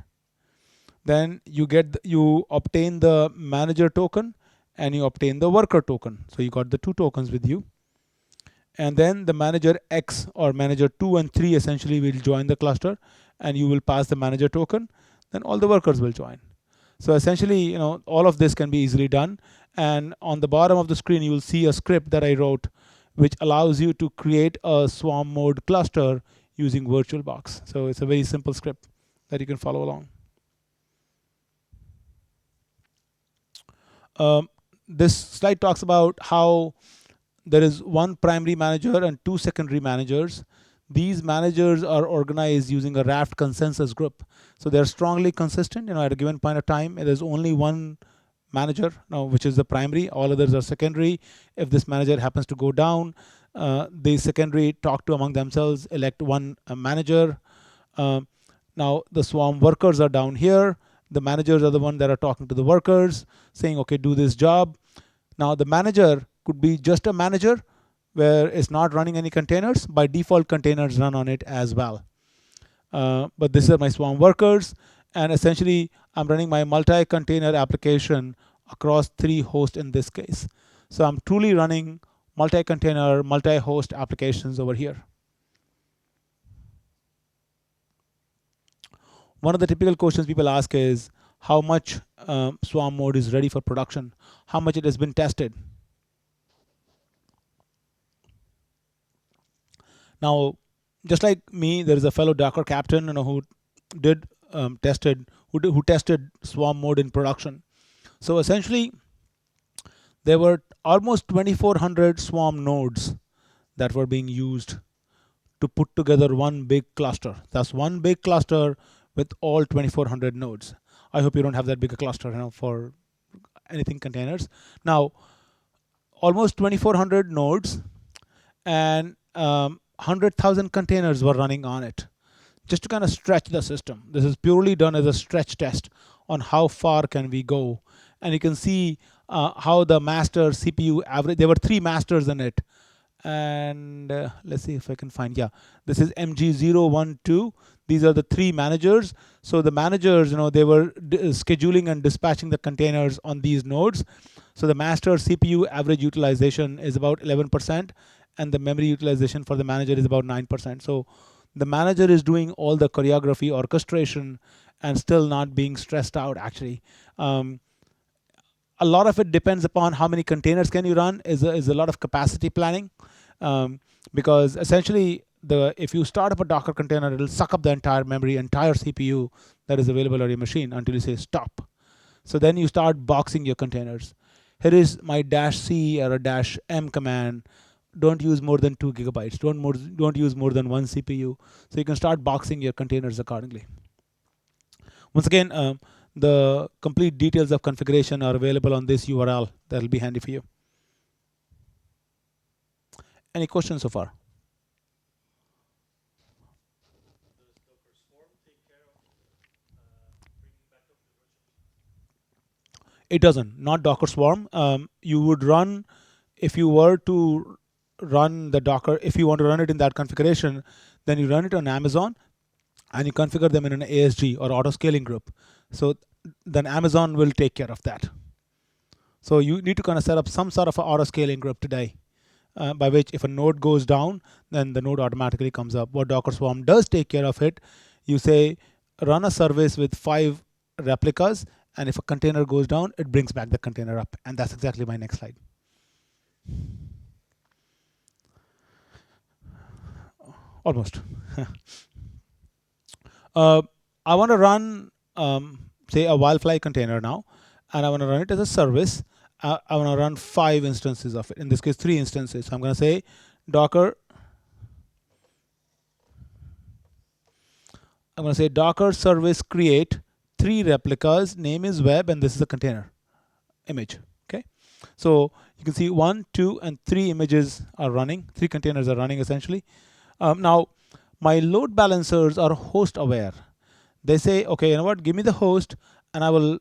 Then you obtain the manager token and you obtain the worker token. So you got the 2 tokens with you. And then the manager X or manager 2 and 3 essentially will join the cluster, and you will pass the manager token. Then all the workers will join. So essentially, all of this can be easily done. And on the bottom of the screen, you will see a script that I wrote, which allows you to create a swarm mode cluster using VirtualBox. So it's a very simple script that you can follow along. This slide talks about how there is one primary manager and 2 secondary managers. These managers are organized using a Raft consensus group. So they're strongly consistent. At a given point of time, there's only one manager, which is the primary. All others are secondary. If this manager happens to go down, the secondary talk to among themselves, elect one manager. Now the swarm workers are down here. The managers are the one that are talking to the workers, saying, okay, do this job. Now the manager could be just a manager where it's not running any containers. By default, containers run on it as well. But these are my swarm workers. And essentially, I'm running my multi-container application across 3 hosts in this case. So I'm truly running multi-container, multi-host applications over here. One of the typical questions people ask is how much swarm mode is ready for production, how much it has been tested. Now, just like me, there is a fellow Docker captain, who did who tested swarm mode in production. So essentially, there were almost 2,400 swarm nodes that were being used to put together one big cluster. That's one big cluster with all 2,400 nodes. I hope you don't have that big a cluster, for anything containers. Now, almost 2,400 nodes and 100,000 containers were running on it, just to kind of stretch the system. This is purely done as a stretch test on how far can we go. And you can see how the master CPU average, there were 3 masters in it. And let's see if I can find, this is MG012. These are the 3 managers. So the managers, they were scheduling and dispatching the containers on these nodes. So the master CPU average utilization is about 11%, and the memory utilization for the manager is about 9%. So the manager is doing all the choreography, orchestration, and still not being stressed out, actually. A lot of it depends upon how many containers can you run, is a lot of capacity planning. Because essentially, if you start up a Docker container, it'll suck up the entire memory, entire CPU that is available on your machine until you say stop. So then you start boxing your containers. Here is my -C or a -M command. Don't use more than 2 gigabytes. Don't use more than 1 CPU. So you can start boxing your containers accordingly. Once again, the complete details of configuration are available on this URL. That'll be handy for you. Any questions so far? It doesn't. Not Docker Swarm. You would run, if you were to run the Docker, if you want to run it in that configuration, then you run it on Amazon and you configure them in an ASG or auto scaling group. So then Amazon will take care of that. So you need to kind of set up some sort of an auto scaling group today, by which if a node goes down, then the node automatically comes up. What Docker Swarm does take care of it, you say run a service with 5 replicas, and if a container goes down, it brings back the container up. And that's exactly my next slide. Almost. I want to run say a wildfly container now, and I want to run it as a service. I want to run 5 instances of it. In this case, 3 instances. So I'm going to say Docker. I'm going to say Docker service create 3 replicas. Name is web, and this is a container image. Okay. So you can see 1, 2, and 3 images are running. 3 containers are running essentially. Now, my load balancers are host aware. They say, okay, you know what? Give me the host, and I will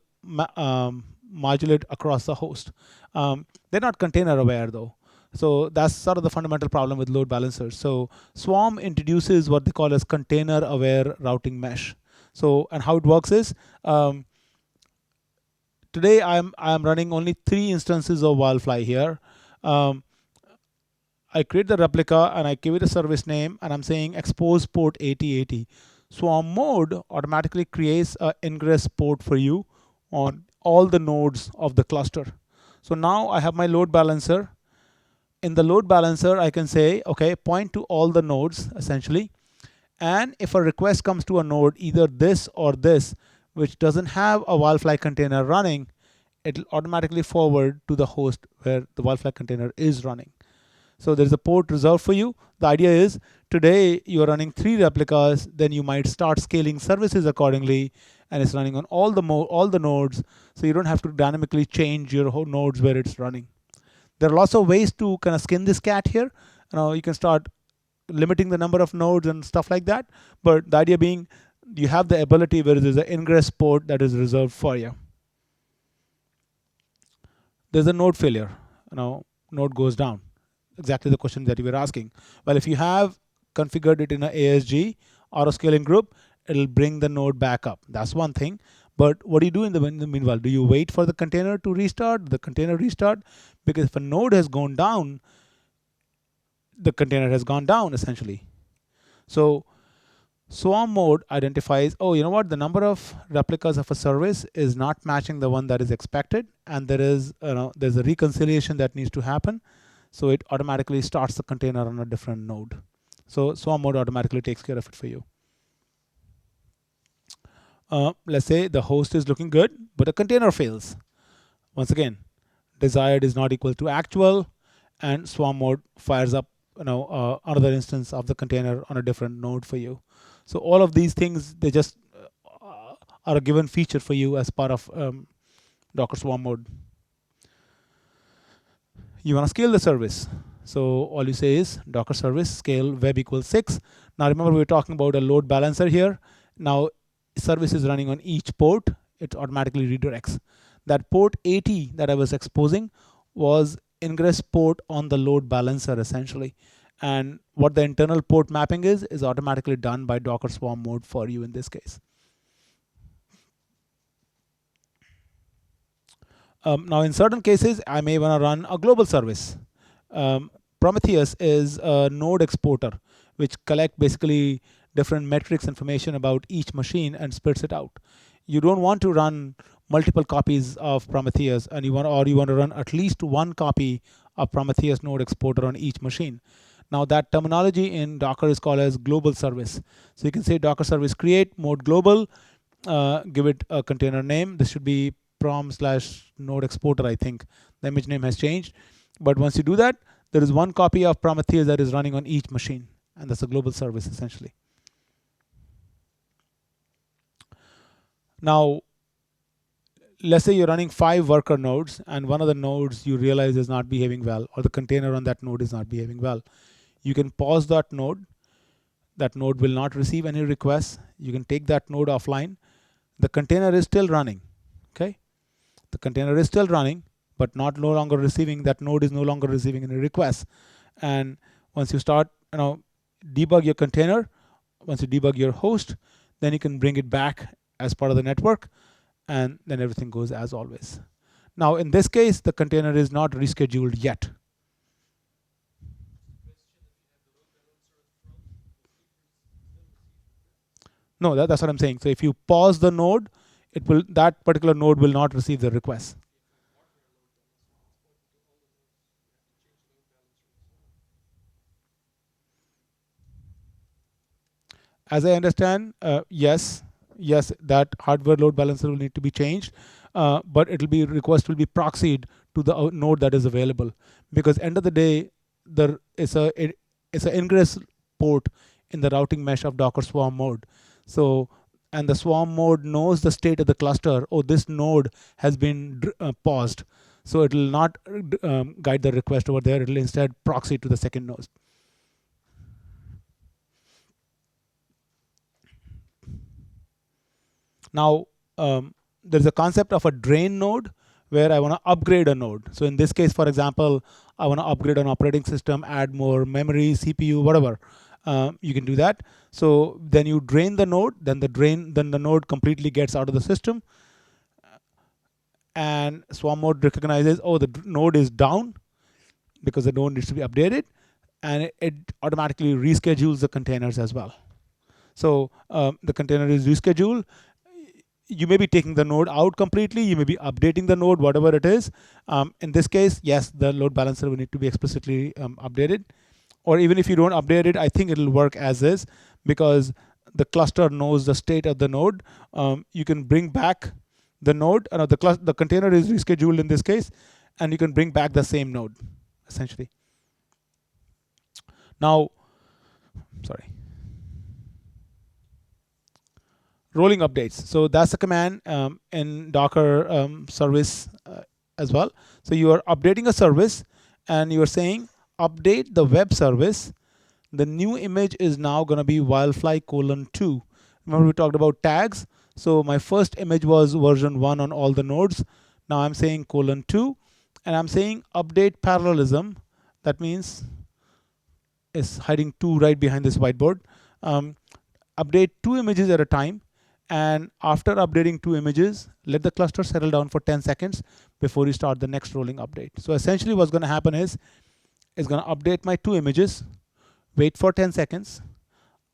modulate across the host. They're not container aware though. So that's sort of the fundamental problem with load balancers. So Swarm introduces what they call as container aware routing mesh. So, and how it works is, today I'm running only 3 instances of Wildfly here. I create the replica and I give it a service name, and I'm saying expose port 8080. Swarm mode automatically creates an ingress port for you on all the nodes of the cluster. So now I have my load balancer. In the load balancer, I can say, okay, point to all the nodes essentially. And if a request comes to a node, either this or this, which doesn't have a Wildfly container running, it'll automatically forward to the host where the Wildfly container is running. So there's a port reserved for you. The idea is today you're running 3 replicas, then you might start scaling services accordingly, and it's running on all the nodes, so you don't have to dynamically change your whole nodes where it's running. There are lots of ways to kind of skin this cat here. You can start limiting the number of nodes and stuff like that, but the idea being you have the ability where there's an ingress port that is reserved for you. There's a node failure. Node goes down. Exactly the question that you were asking. Well, if you have configured it in an ASG auto scaling group, it'll bring the node back up. That's one thing. But what do you do in the meanwhile? Do you wait for the container to restart? The container restart? Because if a node has gone down, the container has gone down essentially. So Swarm mode identifies, oh, you know what? The number of replicas of a service is not matching the one that is expected, and there's a reconciliation that needs to happen. So it automatically starts the container on a different node. So Swarm mode automatically takes care of it for you. Let's say the host is looking good, but a container fails. Once again, desired is not equal to actual, and Swarm mode fires up another instance of the container on a different node for you. So all of these things, they just are a given feature for you as part of Docker Swarm mode. You want to scale the service. So all you say is Docker service scale web equals 6. Now remember, we were talking about a load balancer here. Now service is running on each port. It automatically redirects. That port 80 that I was exposing was ingress port on the load balancer essentially. And what the internal port mapping is automatically done by Docker Swarm mode for you in this case. Now in certain cases, I may want to run a global service. Prometheus is a node exporter, which collect basically different metrics information about each machine and spits it out. You don't want to run multiple copies of Prometheus, and you want to run at least 1 copy of Prometheus node exporter on each machine. Now that terminology in Docker is called as global service. So you can say Docker service create mode global, give it a container name. This should be prom/node exporter, I think. The image name has changed. But once you do that, there is 1 copy of Prometheus that is running on each machine. And that's a global service essentially. Now, let's say you're running 5 worker nodes, and one of the nodes you realize is not behaving well, or the container on that node is not behaving well. You can pause that node. That node will not receive any requests. You can take that node offline. The container is still running. Okay? The container is still running, but no longer receiving. That node is no longer receiving any requests. And once you start, debug your container, once you debug your host, then you can bring it back as part of the network, and then everything goes as always. Now, in this case, the container is not rescheduled yet. No, that's what I'm saying. So if you pause the node, that particular node will not receive the request. As I understand, yes, yes, that hardware load balancer will need to be changed, but request will be proxied to the node that is available, because end of the day, there is it's an ingress port in the routing mesh of Docker Swarm mode. So, and the Swarm mode knows the state of the cluster. Oh, this node has been paused. So it will not guide the request over there. It will instead proxy to the second node. Now, there's a concept of a drain node where I want to upgrade a node. So in this case, for example, I want to upgrade an operating system, add more memory, CPU, whatever. You can do that. So then you drain the node, then the node completely gets out of the system, and Swarm mode recognizes, oh, the node is down because the node needs to be updated, and it automatically reschedules the containers as well. So the container is rescheduled. You may be taking the node out completely. You may be updating the node, whatever it is. In this case, yes, the load balancer will need to be explicitly updated. Or even if you don't update it, I think it'll work as is, because the cluster knows the state of the node. You can bring back the node. The container is rescheduled in this case, and you can bring back the same node, essentially. Now, sorry. Rolling updates. So that's a command in Docker service as well. So you are updating a service, and you are saying update the web service. The new image is now going to be wildfly:2. Remember we talked about tags. So my first image was version 1 on all the nodes. Now I'm saying :2, and I'm saying update parallelism. That means it's hiding 2 right behind this whiteboard. Update 2 images at a time. And after updating 2 images, let the cluster settle down for 10 seconds before you start the next rolling update. So essentially what's going to happen is, it's going to update my 2 images, wait for 10 seconds,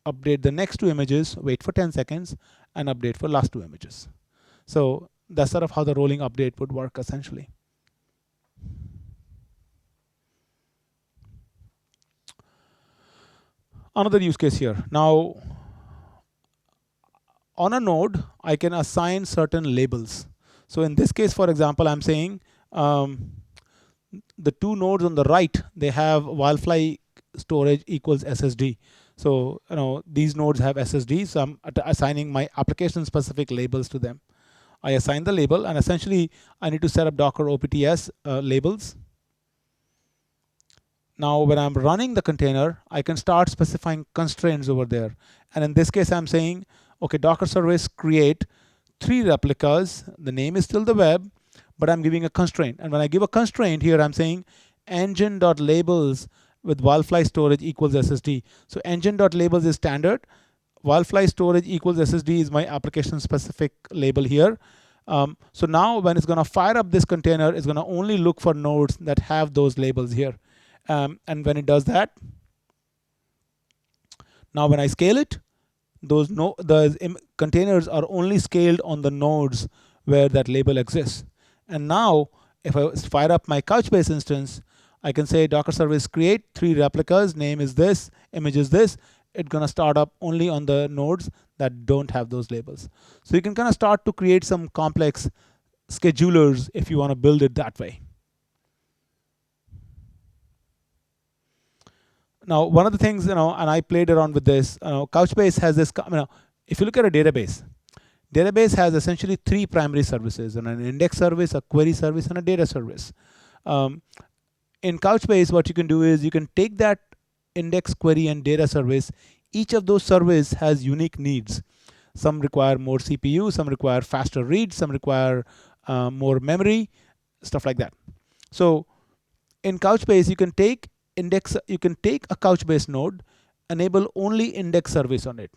update the next 2 images, wait for 10 seconds, and update for last 2 images. So that's sort of how the rolling update would work essentially. Another use case here. Now, on a node, I can assign certain labels. So in this case, for example, I'm saying the 2 nodes on the right, they have wildfly storage equals SSD. So these nodes have SSD, so I'm assigning my application specific labels to them. I assign the label, and essentially I need to set up Docker OPTS labels. Now when I'm running the container, I can start specifying constraints over there. And in this case, I'm saying, okay, Docker service create 3 replicas. The name is still the web, but I'm giving a constraint. And when I give a constraint here, I'm saying engine.labels with wildfly storage equals SSD. So engine.labels is standard. Wildfly storage equals SSD is my application specific label here. So now when it's going to fire up this container, it's going to only look for nodes that have those labels here. And when it does that, now when I scale it, the containers are only scaled on the nodes where that label exists. And now if I fire up my Couchbase instance, I can say Docker service create 3 replicas, name is this, image is this. It's going to start up only on the nodes that don't have those labels. So you can kind of start to create some complex schedulers if you want to build it that way. Now, one of the things, and I played around with this, Couchbase has this, if you look at a database has essentially 3 primary services, and an index service, a query service, and a data service. In Couchbase, what you can do is you can take that index, query, and data service. Each of those services has unique needs. Some require more CPU, some require faster reads, some require more memory, stuff like that. So in Couchbase, you can take a Couchbase node, enable only index service on it.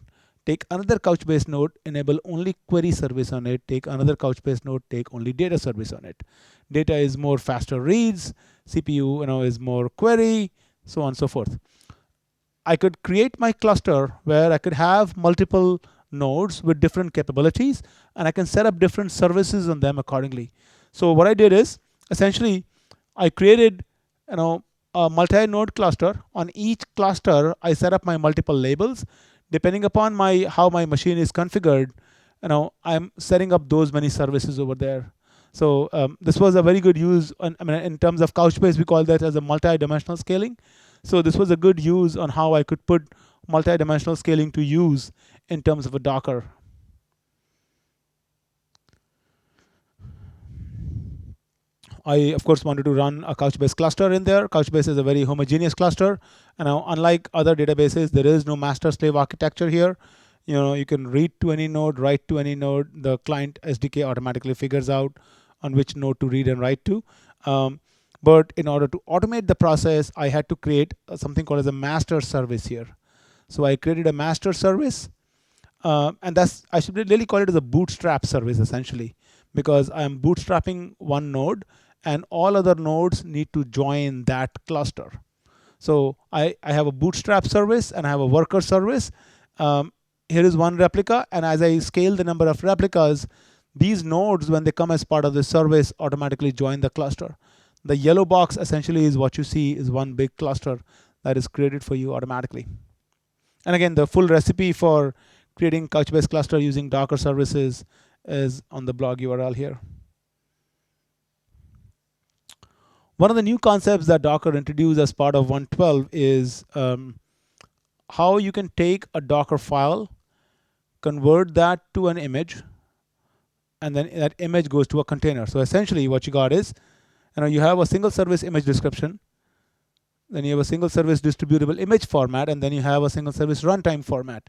Take another Couchbase node, enable only query service on it. Take another Couchbase node, take only data service on it. Data is more faster reads, CPU is more query, so on and so forth. I could create my cluster where I could have multiple nodes with different capabilities, and I can set up different services on them accordingly. So what I did is, essentially, I created a multi-node cluster. On each cluster, I set up my multiple labels. Depending upon how my machine is configured, I'm setting up those many services over there. So this was a very good use. I mean, in terms of Couchbase, we call that as a multi-dimensional scaling. So this was a good use on how I could put multi-dimensional scaling to use in terms of a Docker. I, of course, wanted to run a Couchbase cluster in there. Couchbase is a very homogeneous cluster. And now, unlike other databases, there is no master-slave architecture here. You can read to any node, write to any node. The client SDK automatically figures out on which node to read and write to. But in order to automate the process, I had to create something called as a master service here. So I created a master service. And I should really call it as a bootstrap service, essentially, because I'm bootstrapping one node and all other nodes need to join that cluster. So I have a bootstrap service and I have a worker service. Here is one replica, and as I scale the number of replicas, these nodes, when they come as part of the service, automatically join the cluster. The yellow box essentially is what you see is one big cluster that is created for you automatically. And again, the full recipe for creating Couchbase cluster using Docker services is on the blog URL here. One of the new concepts that Docker introduced as part of 1.12 is how you can take a Docker file, convert that to an image, and then that image goes to a container. So essentially what you got is, you have a single service image description, then you have a single service distributable image format, and then you have a single service runtime format.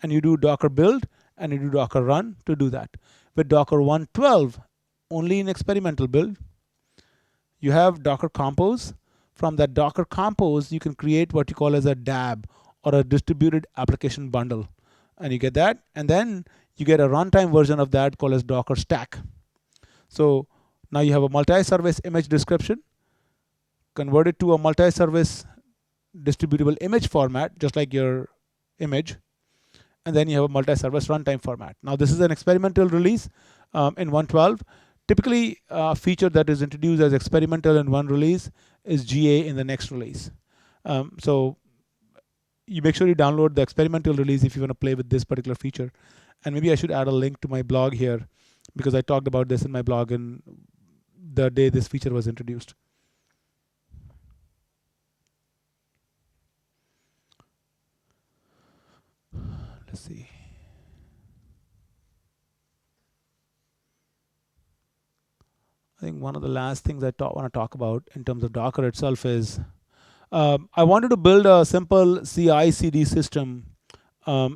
And you do Docker build and you do Docker run to do that. With Docker 1.12, only in experimental build, you have Docker Compose. From that Docker Compose, you can create what you call as a DAB, or a distributed application bundle. And you get that. And then you get a runtime version of that called as Docker Stack. So now you have a multi-service image description, converted to a multi-service distributable image format, just like your image. And then you have a multi-service runtime format. Now this is an experimental release in 1.12. Typically, a feature that is introduced as experimental in one release is GA in the next release. So you make sure you download the experimental release if you want to play with this particular feature. And maybe I should add a link to my blog here, because I talked about this in my blog in the day this feature was introduced. Let's see. I think one of the last things I want to talk about in terms of Docker itself is I wanted to build a simple CI/CD system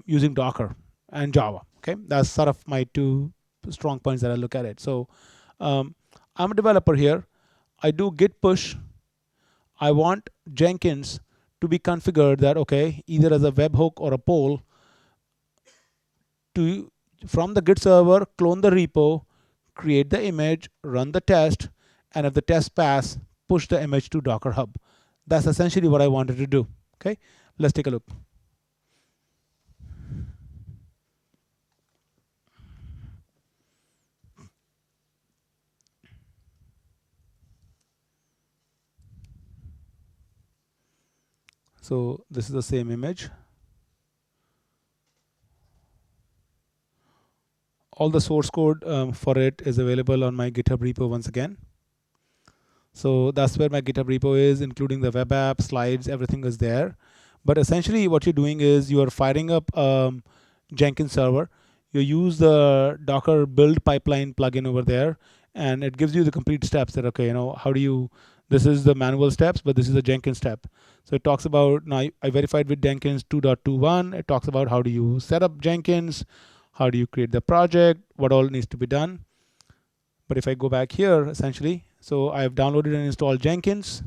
using Docker and Java. Okay, that's sort of my two strong points that I look at it. So I'm a developer here. I do git push. I want Jenkins to be configured that, okay, either as a webhook or a poll, to from the Git server, clone the repo, create the image, run the test, and if the test pass, push the image to Docker Hub. That's essentially what I wanted to do. Okay, let's take a look. So this is the same image. All the source code for it is available on my GitHub repo once again. So that's where my GitHub repo is, including the web app, slides, everything is there. But essentially what you're doing is you are firing up Jenkins server. You use the Docker build pipeline plugin over there, and it gives you the complete steps that, okay, how do you, this is the manual steps, but this is the Jenkins step. So it talks about, now I verified with Jenkins 2.21. It talks about how do you set up Jenkins, how do you create the project, what all needs to be done. But if I go back here, essentially, so I've downloaded and installed Jenkins.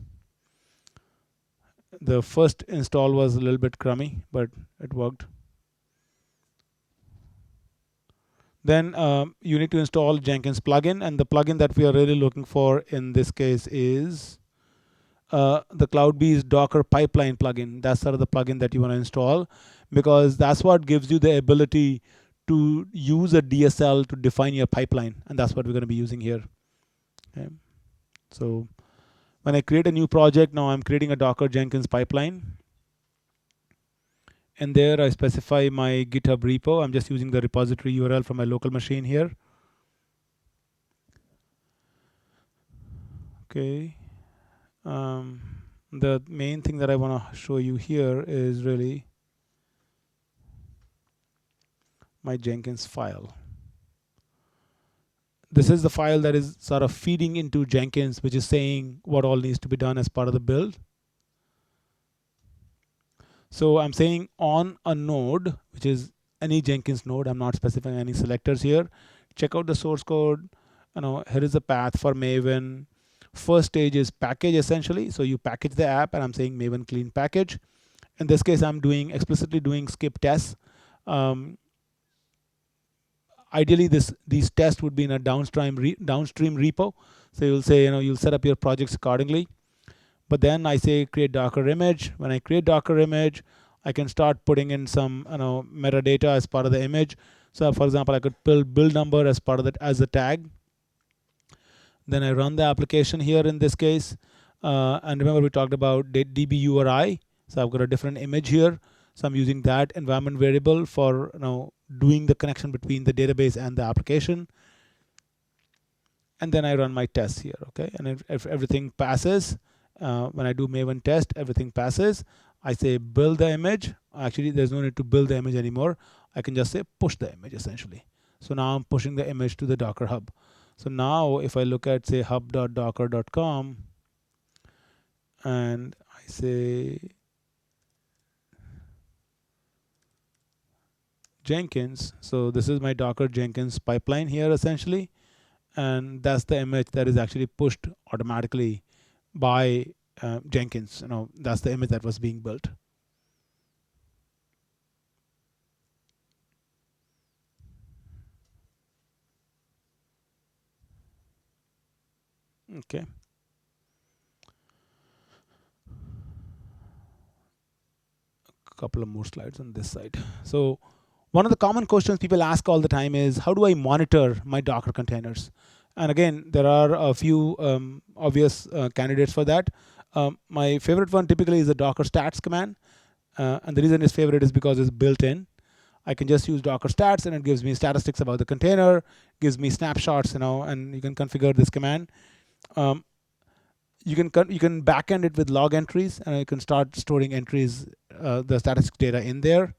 The first install was a little bit crummy, but it worked. Then you need to install Jenkins plugin, and the plugin that we are really looking for in this case is the CloudBees Docker pipeline plugin. That's sort of the plugin that you want to install, because that's what gives you the ability to use a DSL to define your pipeline, and that's what we're going to be using here. Okay. So when I create a new project, now I'm creating a Docker Jenkins pipeline. And there I specify my GitHub repo. I'm just using the repository URL from my local machine here. Okay. The main thing that I want to show you here is really my Jenkins file. This is the file that is sort of feeding into Jenkins, which is saying what all needs to be done as part of the build. So I'm saying on a node, which is any Jenkins node. I'm not specifying any selectors here. Check out the source code. Here is the path for Maven. First stage is package essentially. So you package the app, and I'm saying Maven clean package. In this case, I'm explicitly doing skip tests. Ideally, these tests would be in a downstream repo. So you'll say, you'll set up your projects accordingly. But then I say create Docker image. When I create Docker image, I can start putting in some metadata as part of the image. So for example, I could build number as part of that as a tag. Then I run the application here in this case. And remember we talked about dbURI. So I've got a different image here. So I'm using that environment variable for doing the connection between the database and the application. And then I run my tests here, okay? And if everything passes, when I do Maven test, everything passes. I say build the image. Actually, there's no need to build the image anymore. I can just say push the image essentially. So now I'm pushing the image to the Docker Hub. So now if I look at say hub.docker.com and I say Jenkins, so this is my Docker Jenkins pipeline here essentially. And that's the image that is actually pushed automatically by Jenkins. That's the image that was being built. Okay. A couple of more slides on this side. So one of the common questions people ask all the time is, how do I monitor my Docker containers? And again, there are a few obvious candidates for that. My favorite one typically is the Docker stats command. And the reason it's favorite is because it's built in. I can just use Docker stats and it gives me statistics about the container, gives me snapshots, and you can configure this command. You can backend it with log entries, and you can start storing entries, the statistics data in there.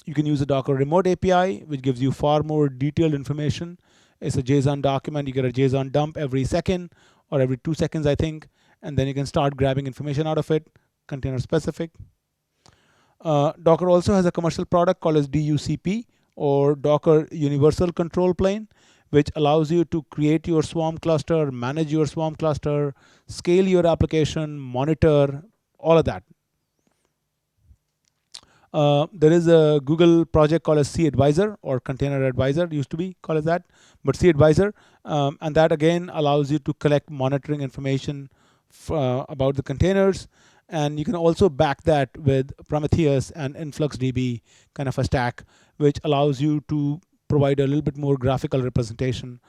You can use the Docker Remote API, which gives you far more detailed information. It's a JSON document. You get a JSON dump every second or every 2 seconds, I think, and then you can start grabbing information out of it, container specific. Docker also has a commercial product called as DUCP, or Docker Universal Control Plane, which allows you to create your Swarm cluster, manage your Swarm cluster, scale your application, monitor, all of that. There is a Google project called as cAdvisor, or Container Advisor, used to be called as that, but cAdvisor, and that again allows you to collect monitoring information about the containers. And you can also back that with Prometheus and InfluxDB kind of a stack, which allows you to provide a little bit more graphical representation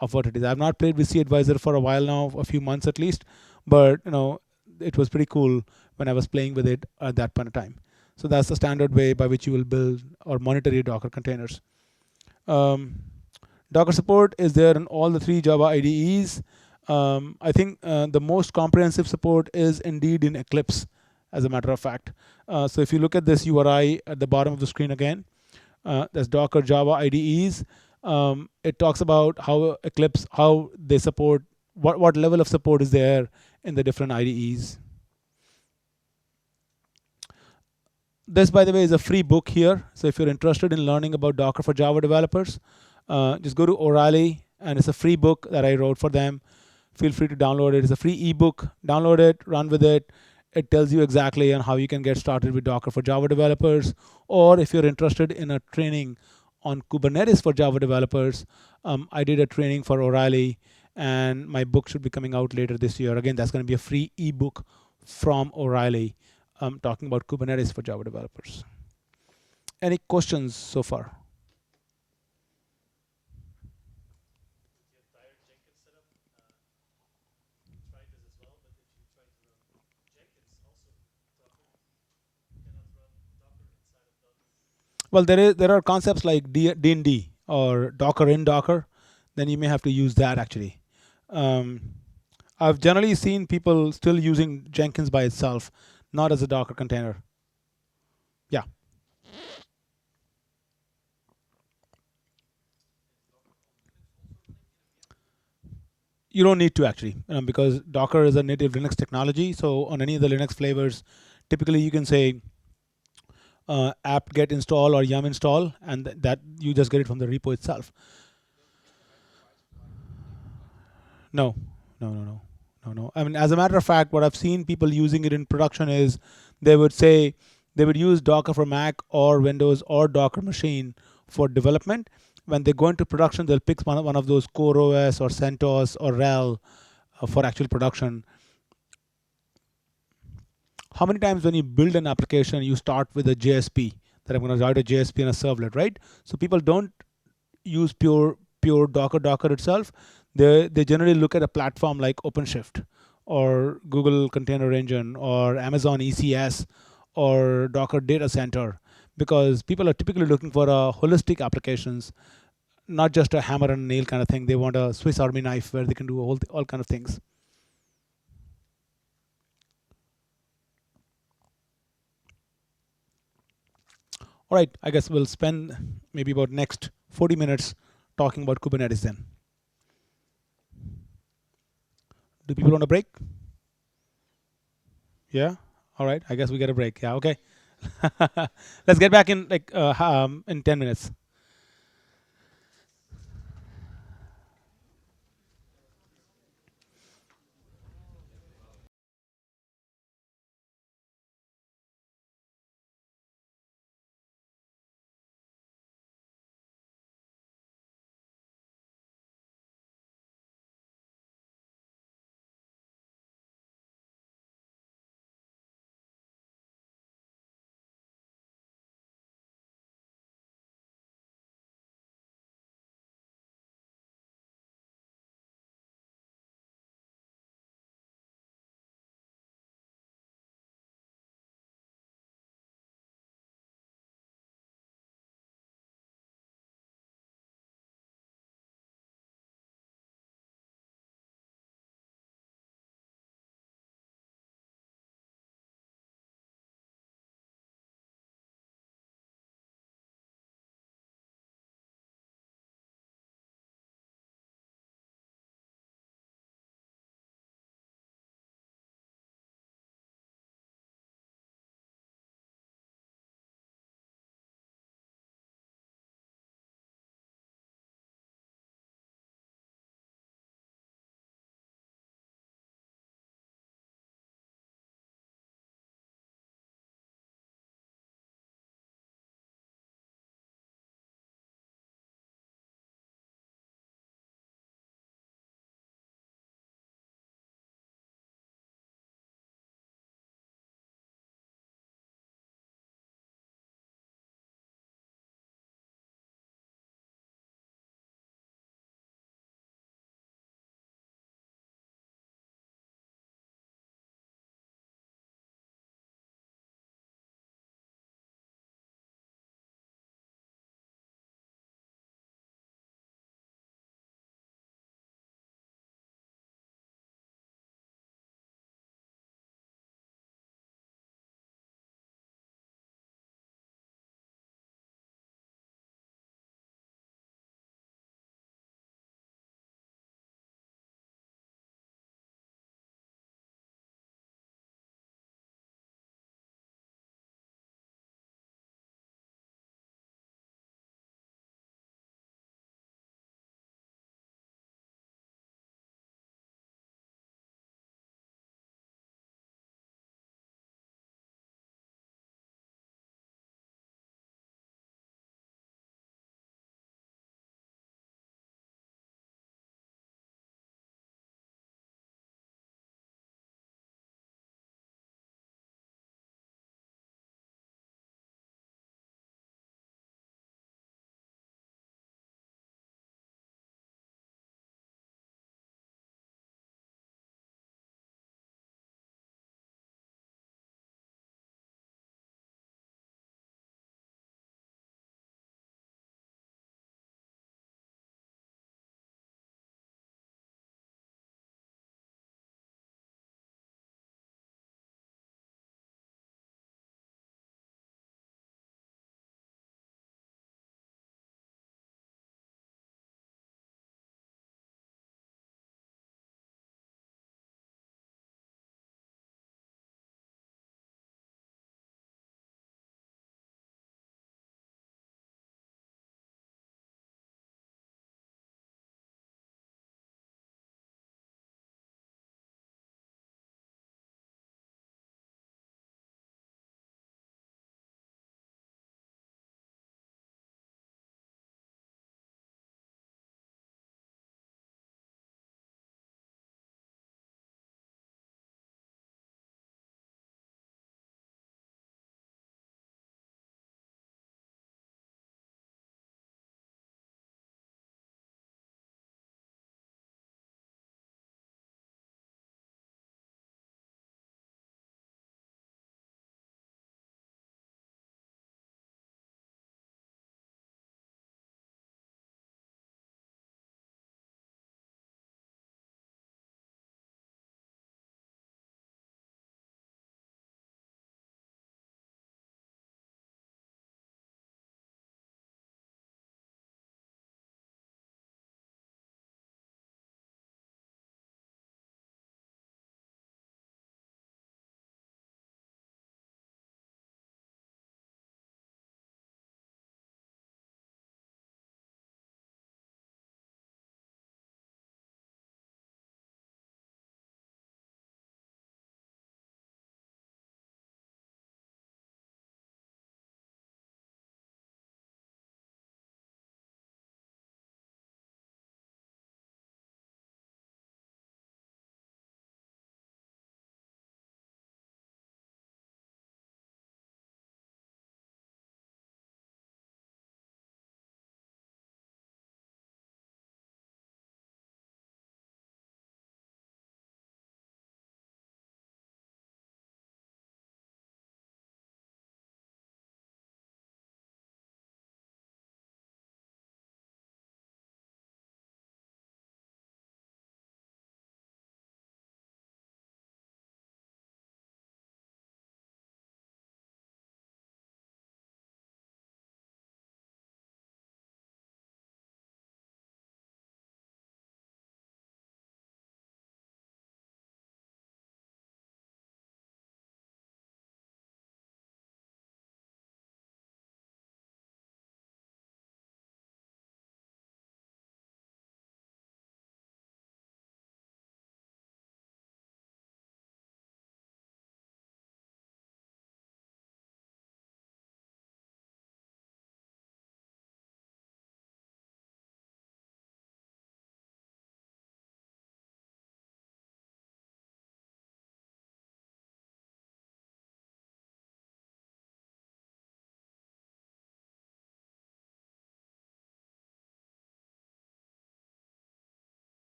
of what it is. I've not played with cAdvisor for a while now, a few months at least, but it was pretty cool when I was playing with it at that point of time. So that's the standard way by which you will build or monitor your Docker containers. Docker support is there in all the 3 Java IDEs. I think the most comprehensive support is indeed in Eclipse, as a matter of fact. So if you look at this URI at the bottom of the screen again, that's Docker Java IDEs. It talks about how Eclipse, how they support, what level of support is there in the different IDEs. This, by the way, is a free book here. So if you're interested in learning about Docker for Java developers, just go to O'Reilly, and it's a free book that I wrote for them. Feel free to download it. It's a free ebook. Download it, run with it. It tells you exactly on how you can get started with Docker for Java developers. Or if you're interested in a training on Kubernetes for Java developers, I did a training for O'Reilly, and my book should be coming out later this year. Again, that's going to be a free ebook from O'Reilly, talking about Kubernetes for Java developers. Any questions so far? Well, there are concepts like D&D or Docker in Docker. Then you may have to use that actually. Um, I've generally seen people still using Jenkins by itself, not as a Docker container. Yeah, you don't need to actually, because Docker is a native Linux technology. So on any of the Linux flavors, typically you can say apt get install or yum install, and that you just get it from the repo itself. No, no, no, no, no, no. I mean, as a matter of fact, what I've seen people using it in production is they would say they would use Docker for Mac or Windows or Docker machine for development. When they go into production, they'll pick one of those Core OS or CentOS or RHEL for actual production. How many times when you build an application, you start with a JSP that I'm going to write a JSP and a servlet, right? So people don't use pure Docker itself. They generally look at a platform like OpenShift or Google Container Engine or Amazon ECS or Docker Data Center, because people are typically looking for holistic applications, not just a hammer and nail kind of thing. They want a Swiss Army knife where they can do all kind of things. All right, I guess we'll spend maybe about next 40 minutes talking about Kubernetes then. Do people want a break? Yeah. All right. I guess we get a break. Yeah. Okay. Let's get back in like in 10 minutes.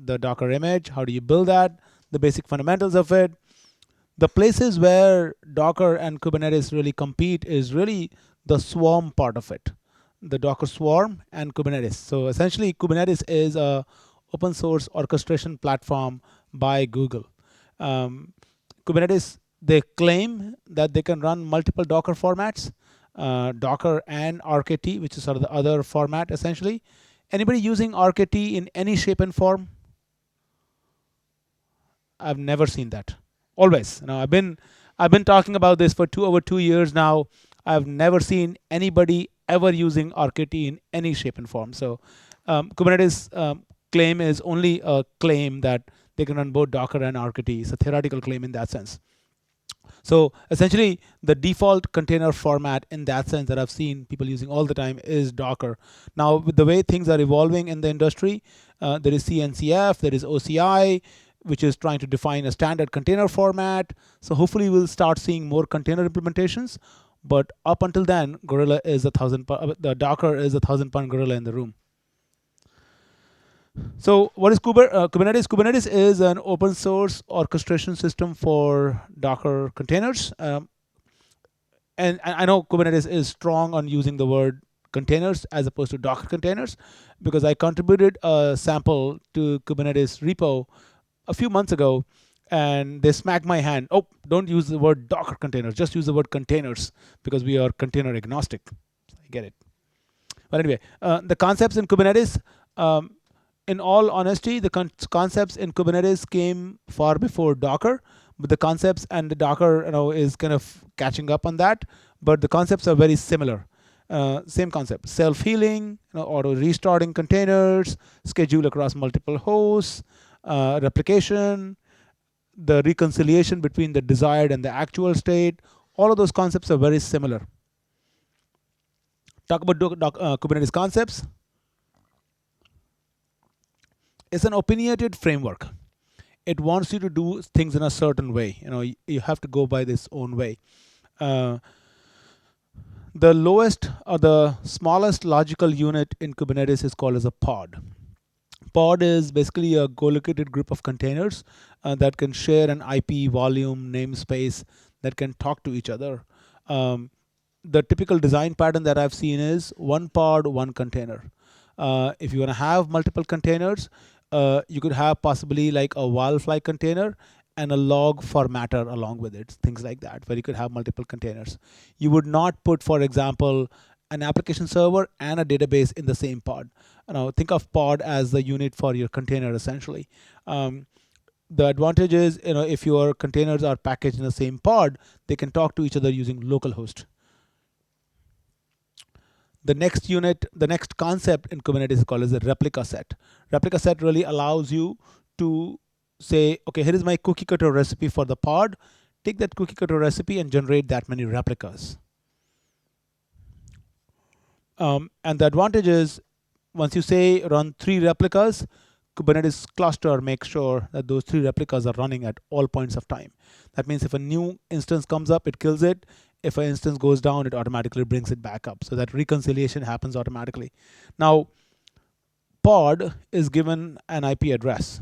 the Docker image, how do you build that, the basic fundamentals of it. The places where Docker and Kubernetes really compete is really the swarm part of it, the Docker swarm and Kubernetes. So essentially, Kubernetes is a open source orchestration platform by Google. Kubernetes, they claim that they can run multiple Docker formats, Docker and RKT, which is sort of the other format essentially. Anybody using RKT in any shape and form? I've never seen that. Always, I've been talking about this for over 2 years now. I've never seen anybody ever using RKT in any shape and form. So Kubernetes claim is only a claim that they can run both Docker and RKT. It's a theoretical claim in that sense. So essentially, the default container format in that sense that I've seen people using all the time is Docker. Now, with the way things are evolving in the industry, there is CNCF, there is OCI, which is trying to define a standard container format. So hopefully we'll start seeing more container implementations. But up until then, gorilla is the Docker is a 1,000-pound gorilla in the room. So what is Kubernetes? Kubernetes is an open source orchestration system for Docker containers. And I know Kubernetes is strong on using the word containers as opposed to Docker containers, because I contributed a sample to Kubernetes repo a few months ago, and they smacked my hand. Oh, don't use the word Docker containers, just use the word containers, because we are container agnostic. I get it. But anyway, the concepts in Kubernetes, in all honesty, the concepts in Kubernetes came far before Docker, but the concepts and the Docker, is kind of catching up on that. But the concepts are very similar. Same concept: self-healing, auto restarting containers, schedule across multiple hosts, replication, the reconciliation between the desired and the actual state. All of those concepts are very similar. Talk about Kubernetes concepts. It's an opinionated framework. It wants you to do things in a certain way. You have to go by this own way. The lowest or the smallest logical unit in Kubernetes is called as a pod. Pod is basically a co-located group of containers that can share an IP, volume, namespace, that can talk to each other. The typical design pattern that I've seen is one pod, one container. If you want to have multiple containers, you could have possibly like a wildfly container and a log formatter along with it, things like that, where you could have multiple containers. You would not put, for example, an application server and a database in the same pod. Think of pod as the unit for your container, essentially. The advantage is, if your containers are packaged in the same pod, they can talk to each other using localhost. The next concept in Kubernetes is called as a replica set. Replica set really allows you to say, okay, here is my cookie cutter recipe for the pod. Take that cookie cutter recipe and generate that many replicas. And the advantage is, once you say run 3 replicas, Kubernetes cluster makes sure that those 3 replicas are running at all points of time. That means if a new instance comes up, it kills it. If an instance goes down, it automatically brings it back up. So that reconciliation happens automatically. Now, pod is given an IP address,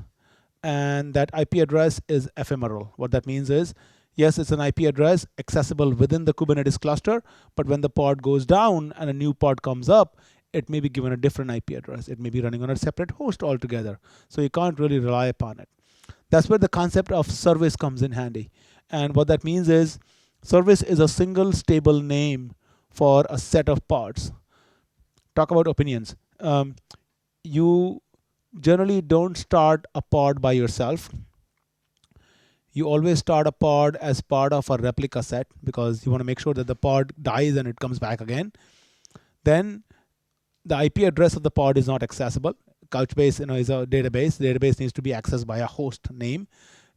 and that IP address is ephemeral. What that means is, yes, it's an IP address accessible within the Kubernetes cluster, but when the pod goes down and a new pod comes up, it may be given a different IP address. It may be running on a separate host altogether. So you can't really rely upon it. That's where the concept of service comes in handy. And what that means is, service is a single stable name for a set of pods. Talk about opinions. You generally don't start a pod by yourself. You always start a pod as part of a replica set, because you want to make sure that the pod dies and it comes back again. Then the IP address of the pod is not accessible. Couchbase is a database. The database needs to be accessed by a host name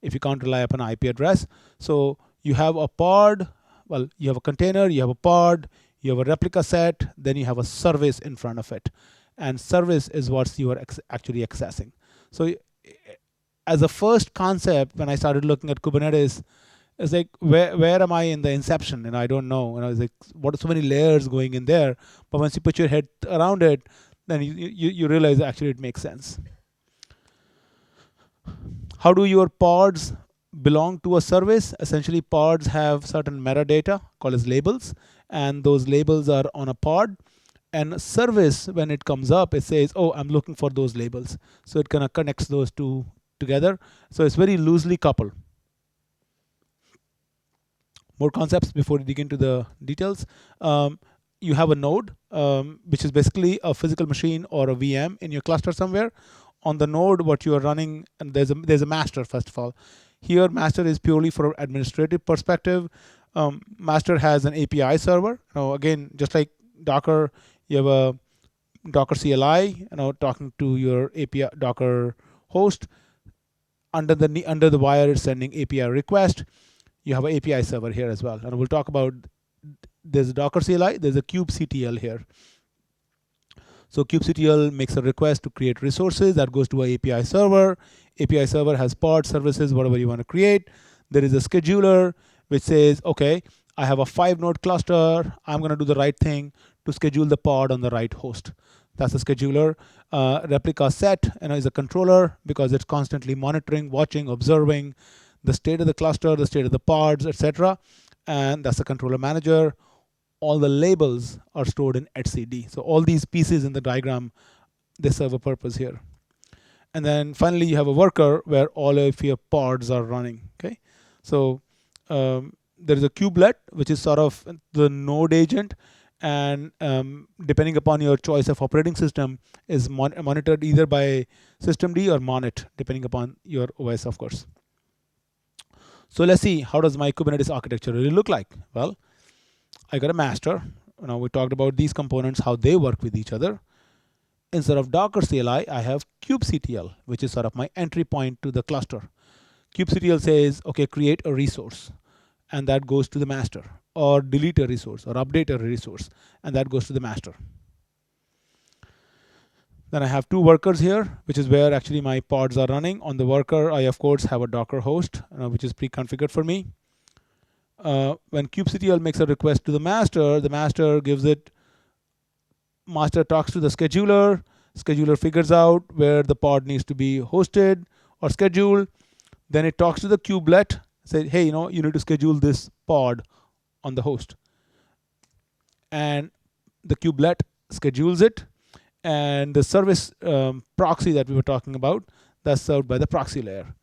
if you can't rely upon an IP address. So you have a pod, you have a container, you have a pod, you have a replica set, then you have a service in front of it. And service is what you are actually accessing. So as a first concept, when I started looking at Kubernetes, it's like, where am I in the inception? I don't know. It's like, what are so many layers going in there? But once you put your head around it, then you realize actually it makes sense. How do your pods belong to a service? Essentially, pods have certain metadata called as labels, and those labels are on a pod. And a service, when it comes up, it says, oh, I'm looking for those labels. So it kind of connects those two together. So it's very loosely coupled. More concepts before we dig into the details. You have a node, which is basically a physical machine or a VM in your cluster somewhere. On the node, what you are running, and there's a master, first of all. Here, master is purely for administrative perspective. Master has an API server. Again, just like Docker, you have a Docker CLI, talking to your API Docker host. Under the wire, it's sending API request. You have an API server here as well, and we'll talk about. There's a Docker CLI. There's a kubectl here. So kubectl makes a request to create resources that goes to an API server. API server has pod services, whatever you want to create. There is a scheduler which says, okay, I have a 5-node cluster. I'm going to do the right thing to schedule the pod on the right host. That's the scheduler. Replica set is a controller because it's constantly monitoring, watching, observing the state of the cluster, the state of the pods, etc. And that's the controller manager. All the labels are stored in etcd. So all these pieces in the diagram, they serve a purpose here. And then finally, you have a worker where all of your pods are running. Okay, so there is a kubelet, which is sort of the node agent, and depending upon your choice of operating system, is monitored either by systemd or monet, depending upon your OS, of course. So let's see, how does my Kubernetes architecture really look like? Well, I got a master. Now we talked about these components, how they work with each other. Instead of Docker CLI, I have kubectl, which is sort of my entry point to the cluster. Kubectl says, okay, create a resource, and that goes to the master, or delete a resource, or update a resource, and that goes to the master. Then I have two workers here, which is where actually my pods are running. On the worker, I of course have a Docker host, which is pre-configured for me. When kubectl makes a request to the master gives it, master talks to the scheduler figures out where the pod needs to be hosted or scheduled. Then it talks to the kubelet, says, hey, you need to schedule this pod on the host. And the kubelet schedules it. And the service proxy that we were talking about, that's served by the proxy layer.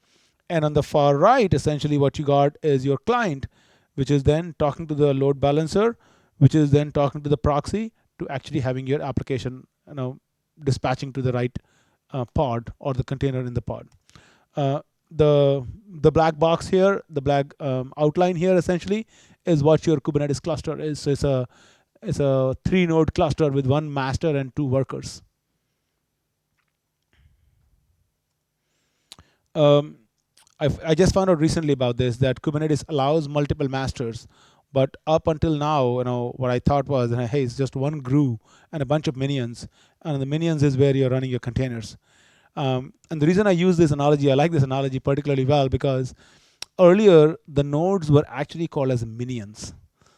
And on the far right, essentially what you got is your client, which is then talking to the load balancer, which is then talking to the proxy to actually having your application, dispatching to the right pod or the container in the pod. The black box here, the black outline here, essentially is what your Kubernetes cluster is. So it's a 3-node cluster with one master and 2 workers. I just found out recently about this, that Kubernetes allows multiple masters, but up until now, what I thought was, hey, it's just one GRU and a bunch of minions, and the minions is where you're running your containers. And the reason I use this analogy, I like this analogy particularly well, because earlier the nodes were actually called as minions.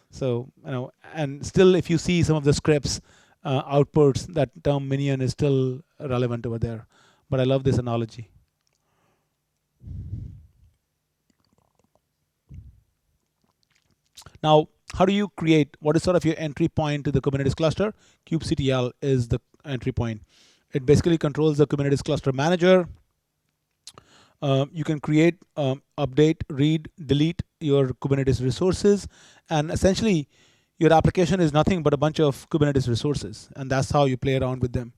So, and still if you see some of the scripts, outputs, that term minion is still relevant over there. But I love this analogy. Now, how do you create, what is sort of your entry point to the Kubernetes cluster? kubectl is the entry point. It basically controls the Kubernetes cluster manager. You can create, update, read, delete your Kubernetes resources, and essentially your application is nothing but a bunch of Kubernetes resources, and that's how you play around with them.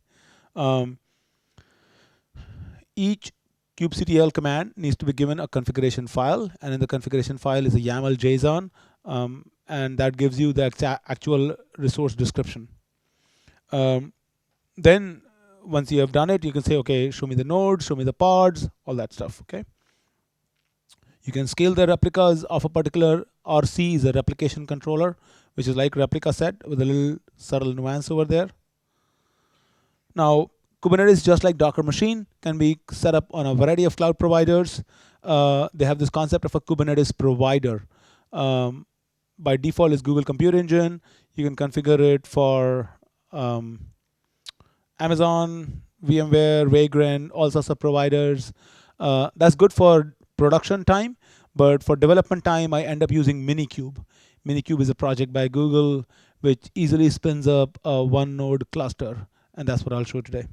Each kubectl command needs to be given a configuration file, and in the configuration file is a YAML JSON, and that gives you the actual resource description. Then once you have done it, you can say, okay, show me the nodes, show me the pods, all that stuff. Okay. You can scale the replicas of a particular RC is a replication controller, which is like replica set with a little subtle nuance over there. Now, Kubernetes, just like Docker machine, can be set up on a variety of cloud providers. They have this concept of a Kubernetes provider. By default is Google Compute Engine. You can configure it for Amazon, VMware, Vagrant, all sorts of providers. That's good for production time, but for development time, I end up using Minikube. Minikube is a project by Google which easily spins up a one node cluster, and that's what I'll show today.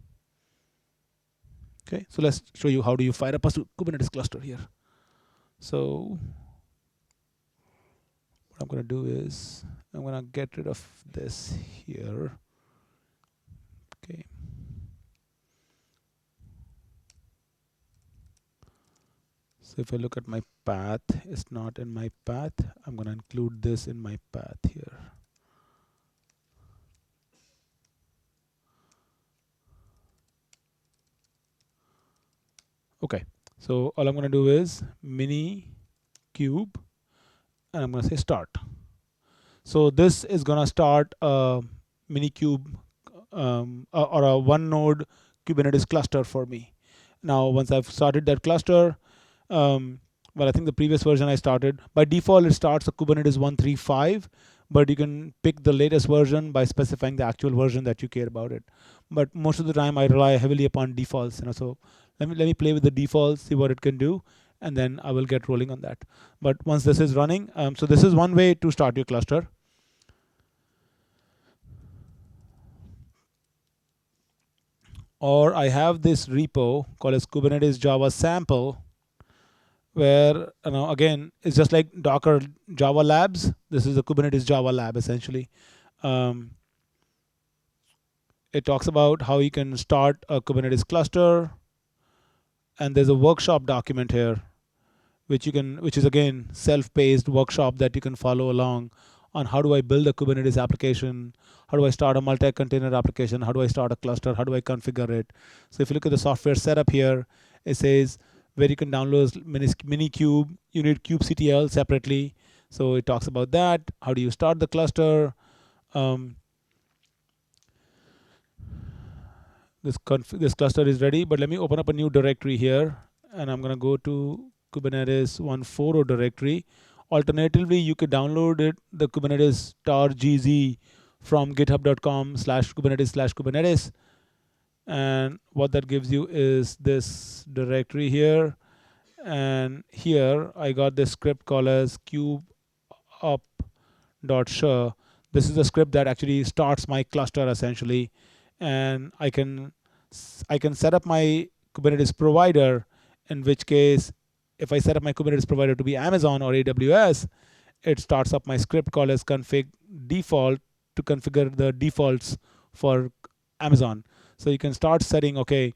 Okay, so let's show you how do you fire up a Kubernetes cluster here. So what I'm going to do is I'm going to get rid of this here. Okay. So if I look at my path, it's not in my path. I'm going to include this in my path here. Okay, so all I'm going to do is mini cube, and I'm going to say start. So this is going to start a mini cube or a one node Kubernetes cluster for me. Now, once I've started that cluster, well, I think the previous version I started, by default, it starts a Kubernetes 1.3.5, but you can pick the latest version by specifying the actual version that you care about it. But most of the time, I rely heavily upon defaults. So let me play with the defaults, see what it can do, and then I will get rolling on that. But once this is running, so this is one way to start your cluster. Or I have this repo called as Kubernetes Java sample, where again it's just like Docker Java labs. This is a Kubernetes Java lab essentially. It talks about how you can start a Kubernetes cluster, and there's a workshop document here, which is again self-paced workshop that you can follow along on how do I build a Kubernetes application, how do I start a multi-container application, how do I start a cluster, how do I configure it. So if you look at the software setup here, it says where you can download Minikube, you need kubectl separately. So it talks about that. How do you start the cluster? This cluster is ready, but let me open up a new directory here, and I'm gonna go to Kubernetes 1.4 directory. Alternatively, you could download it, the Kubernetes tar.gz from github.com/kubernetes/kubernetes. And what that gives you is this directory here. And here I got this script called as kubeup.sh. This is the script that actually starts my cluster essentially. And I can set up my Kubernetes provider, in which case if I set up my Kubernetes provider to be Amazon or AWS, it starts up my script called as config default to configure the defaults for Amazon. So you can start setting, okay,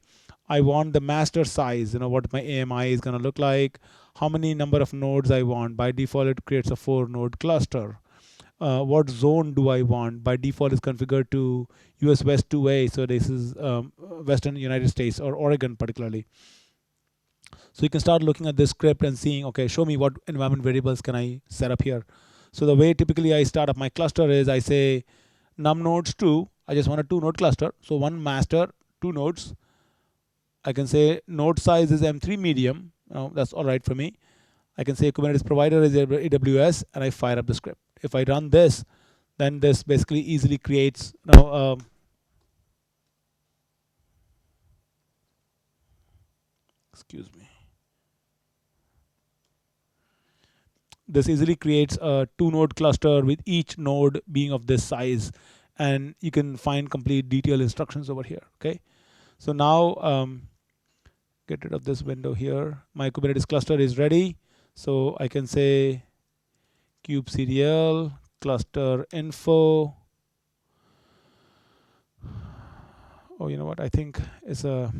I want the master size, what my AMI is going to look like, how many number of nodes I want. By default, it creates a 4-node cluster. What zone do I want? By default, is configured to US West 2A. So this is Western United States or Oregon particularly. So you can start looking at this script and seeing, okay, show me what environment variables can I set up here. So the way typically I start up my cluster is I say num nodes 2. I just want a 2-node cluster. So one master, 2 nodes. I can say node size is M3 medium. That's all right for me. I can say Kubernetes provider is AWS, and I fire up the script. If I run this, then this basically easily creates excuse me. This easily creates a 2-node cluster with each node being of this size, and you can find complete detailed instructions over here. Okay, so now get rid of this window here. My Kubernetes cluster is ready, so I can say kubectl cluster info. Oh, you know what? I think it's a.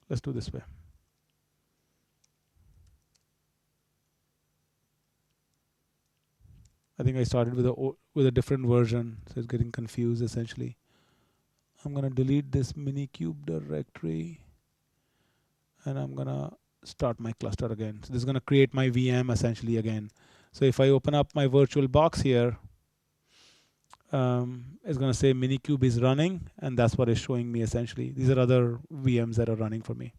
Let's do this way. I think I started with a different version, so it's getting confused essentially. I'm gonna delete this Minikube directory, and I'm gonna start my cluster again. So this is gonna create my VM essentially again. So if I open up my virtual box here, it's gonna say Minikube is running, and that's what it's showing me essentially. These are other VMs that are running for me.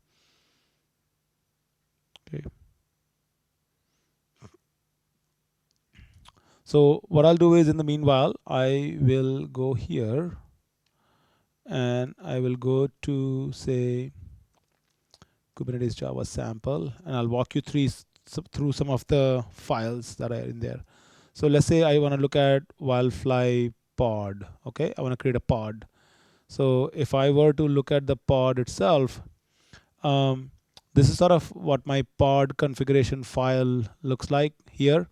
Okay. So what I'll do is, in the meanwhile, I will go here and I will go to say Kubernetes Java sample, and I'll walk you through some of the files that are in there. So let's say I want to look at Wildfly pod. Okay, I want to create a pod. So if I were to look at the pod itself, um, this is sort of what my pod configuration file looks like here.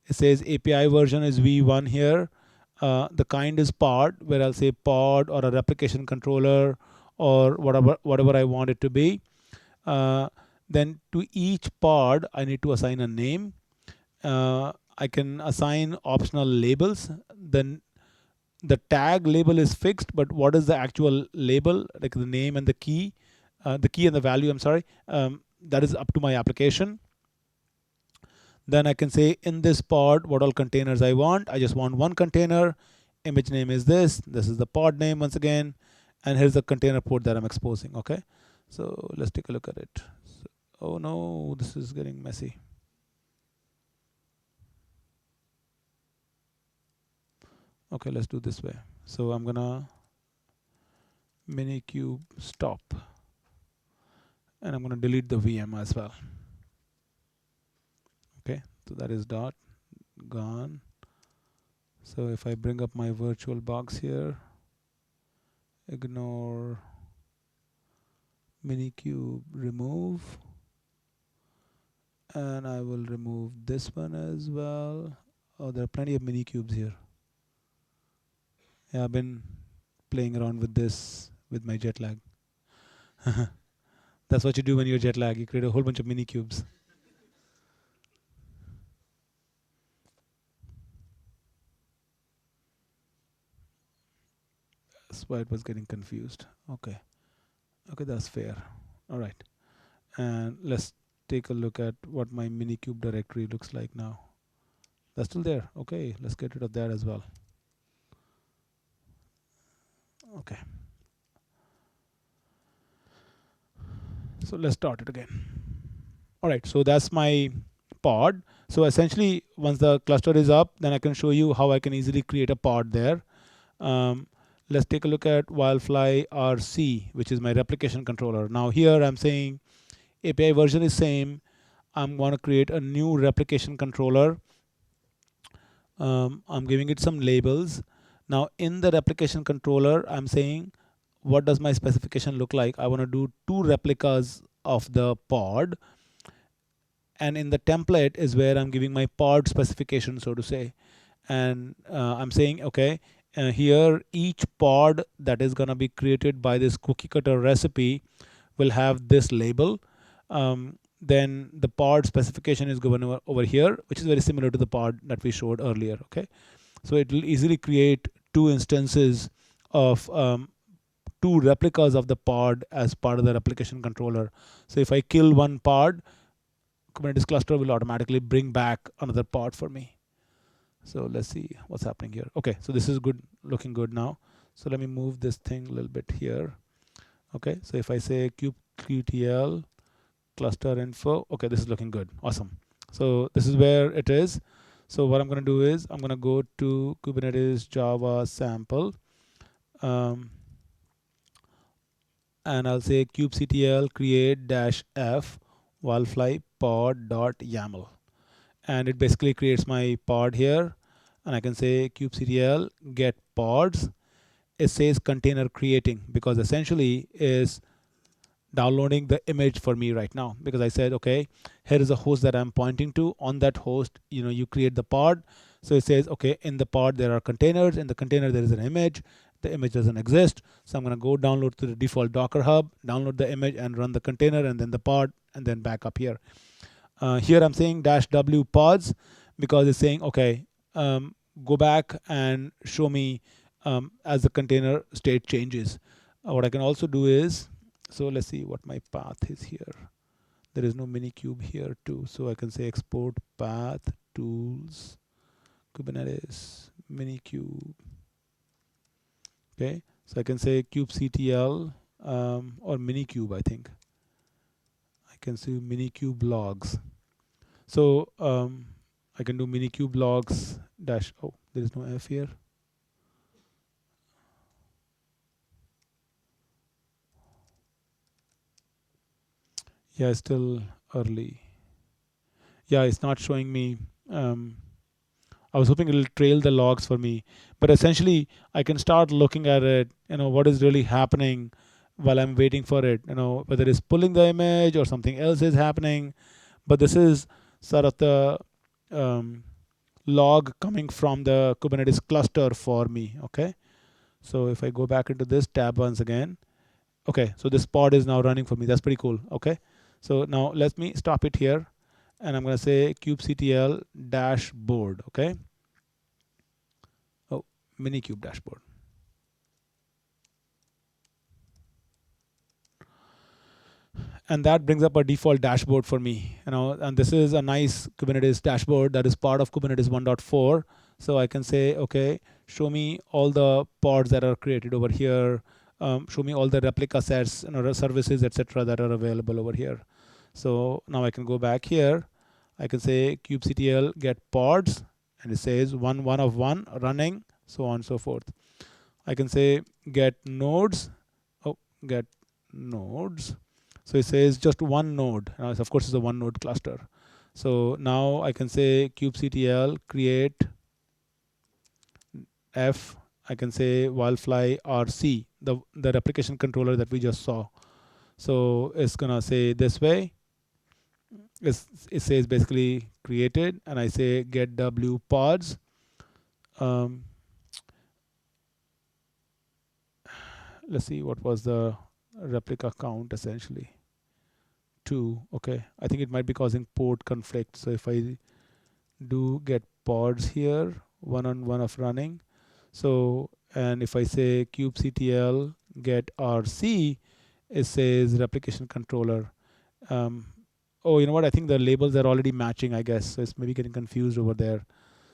It says API version is v1 here. The kind is pod, where I'll say pod or a replication controller or whatever I want it to be. Then to each pod, I need to assign a name. I can assign optional labels. Then the tag label is fixed, but what is the actual label, like the name and the key and the value, I'm sorry, that is up to my application. Then I can say in this pod what all containers I want. I just want one container. Image name is this. This is the pod name once again. And here's the container port that I'm exposing. Okay. So let's take a look at it. So, oh no, this is getting messy. Okay, let's do this way. So I'm gonna minikube stop. And I'm gonna delete the VM as well. Okay, so that is dot gone. So if I bring up my virtual box here, ignore minikube remove, and I will remove this one as well. Oh, there are plenty of minikubes here. Yeah, I've been playing around with this with my jet lag. That's what you do when you're jet lag. You create a whole bunch of minikubes. That's why it was getting confused. Okay. Okay, that's fair. All right. And let's take a look at what my minikube directory looks like now. That's still there. Okay, let's get rid of that as well. Okay. So let's start it again. All right, so that's my pod. So essentially, once the cluster is up, then I can show you how I can easily create a pod there. Let's take a look at Wildfly RC, which is my replication controller. Now here I'm saying API version is same. I'm going to create a new replication controller. I'm giving it some labels. Now in the replication controller, I'm saying, what does my specification look like? I want to do 2 replicas of the pod. And in the template is where I'm giving my pod specification, so to say. And I'm saying, okay, here each pod that is going to be created by this cookie cutter recipe will have this label. Then the pod specification is given over here, which is very similar to the pod that we showed earlier. Okay, so it will easily create 2 instances of 2 replicas of the pod as part of the replication controller. So if I kill one pod, Kubernetes cluster will automatically bring back another pod for me. So let's see what's happening here. Okay, so this is good, looking good now. So let me move this thing a little bit here. Okay, so if I say kubectl cluster info, okay, this is looking good. Awesome. So this is where it is. So what I'm going to do is I'm going to go to Kubernetes Java sample. And I'll say kubectl create -f wildfly pod.yaml. And it basically creates my pod here. And I can say kubectl get pods. It says container creating because essentially is downloading the image for me right now, because I said, okay, here is a host that I'm pointing to. On that host, you create the pod. So it says, okay, in the pod there are containers. In the container there is an image. The image doesn't exist. So I'm going to go download to the default Docker hub, download the image and run the container and then the pod and then back up here. Here I'm saying -w pods because it's saying, okay, go back and show me as the container state changes. What I can also do is, so let's see what my path is here. There is no minikube here too. So I can say export path tools, Kubernetes minikube. Okay, so I can say kubectl or minikube, I think. I can say minikube logs. So I can do minikube logs dash, oh, there is no F here. Yeah, it's still early. Yeah, it's not showing me. Um, I was hoping it'll trail the logs for me, but essentially I can start looking at it. What is really happening while I'm waiting for it. Whether it's pulling the image or something else is happening. But this is sort of the um, log coming from the Kubernetes cluster for me. Okay, so if I go back into this tab once again, okay, so this pod is now running for me. That's pretty cool. Okay, so now let me stop it here, and I'm going to say kubectl dashboard. Okay, oh, minikube dashboard. And that brings up a default dashboard for me. And this is a nice Kubernetes dashboard that is part of Kubernetes 1.4. So I can say, okay, show me all the pods that are created over here. Show me all the replica sets, services, etc., that are available over here. So now I can go back here. I can say kubectl get pods, and it says one of one running, so on and so forth. I can say get nodes. Oh, get nodes. So it says just one node. Of course, it's a one node cluster. So now I can say kubectl create f. I can say wildfly rc, the replication controller that we just saw. So it's gonna say this way. It says basically created, and I say get w pods. Um, let's see what was the replica count essentially. 2. Okay, I think it might be causing port conflict. So if I do get pods here, one on one of running. So, and if I say kubectl get rc, it says replication controller. Oh, you know what? I think the labels are already matching, I guess. So it's maybe getting confused over there.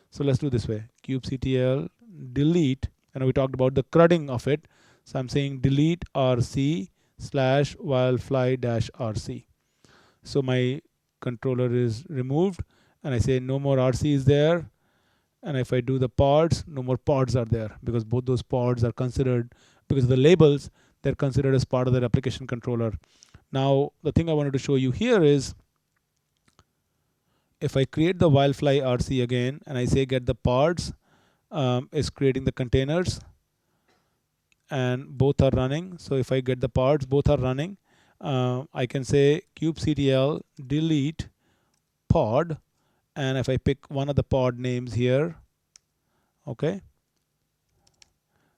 So let's do this way. kubectl delete, and we talked about the crudding of it. So I'm saying delete rc slash wildfly dash rc. So my controller is removed, and I say no more RC is there. And if I do the pods, no more pods are there, because both those pods are considered, because of the labels, they're considered as part of the replication controller. Now, the thing I wanted to show you here is, if I create the wildfly RC again, and I say get the pods, is creating the containers, and both are running. So if I get the pods, both are running. I can say kubectl delete pod, and if I pick one of the pod names here, okay,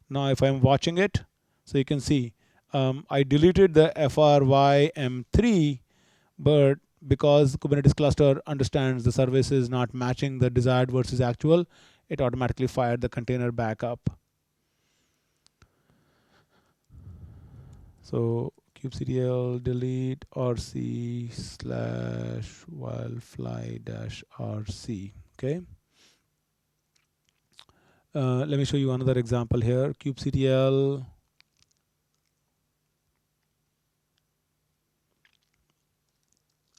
now if I'm watching it, so you can see I deleted the frym3, but because Kubernetes cluster understands the service is not matching the desired versus actual, it automatically fired the container back up. So kubectl delete rc slash wildfly dash rc. Okay. Let me show you another example here. kubectl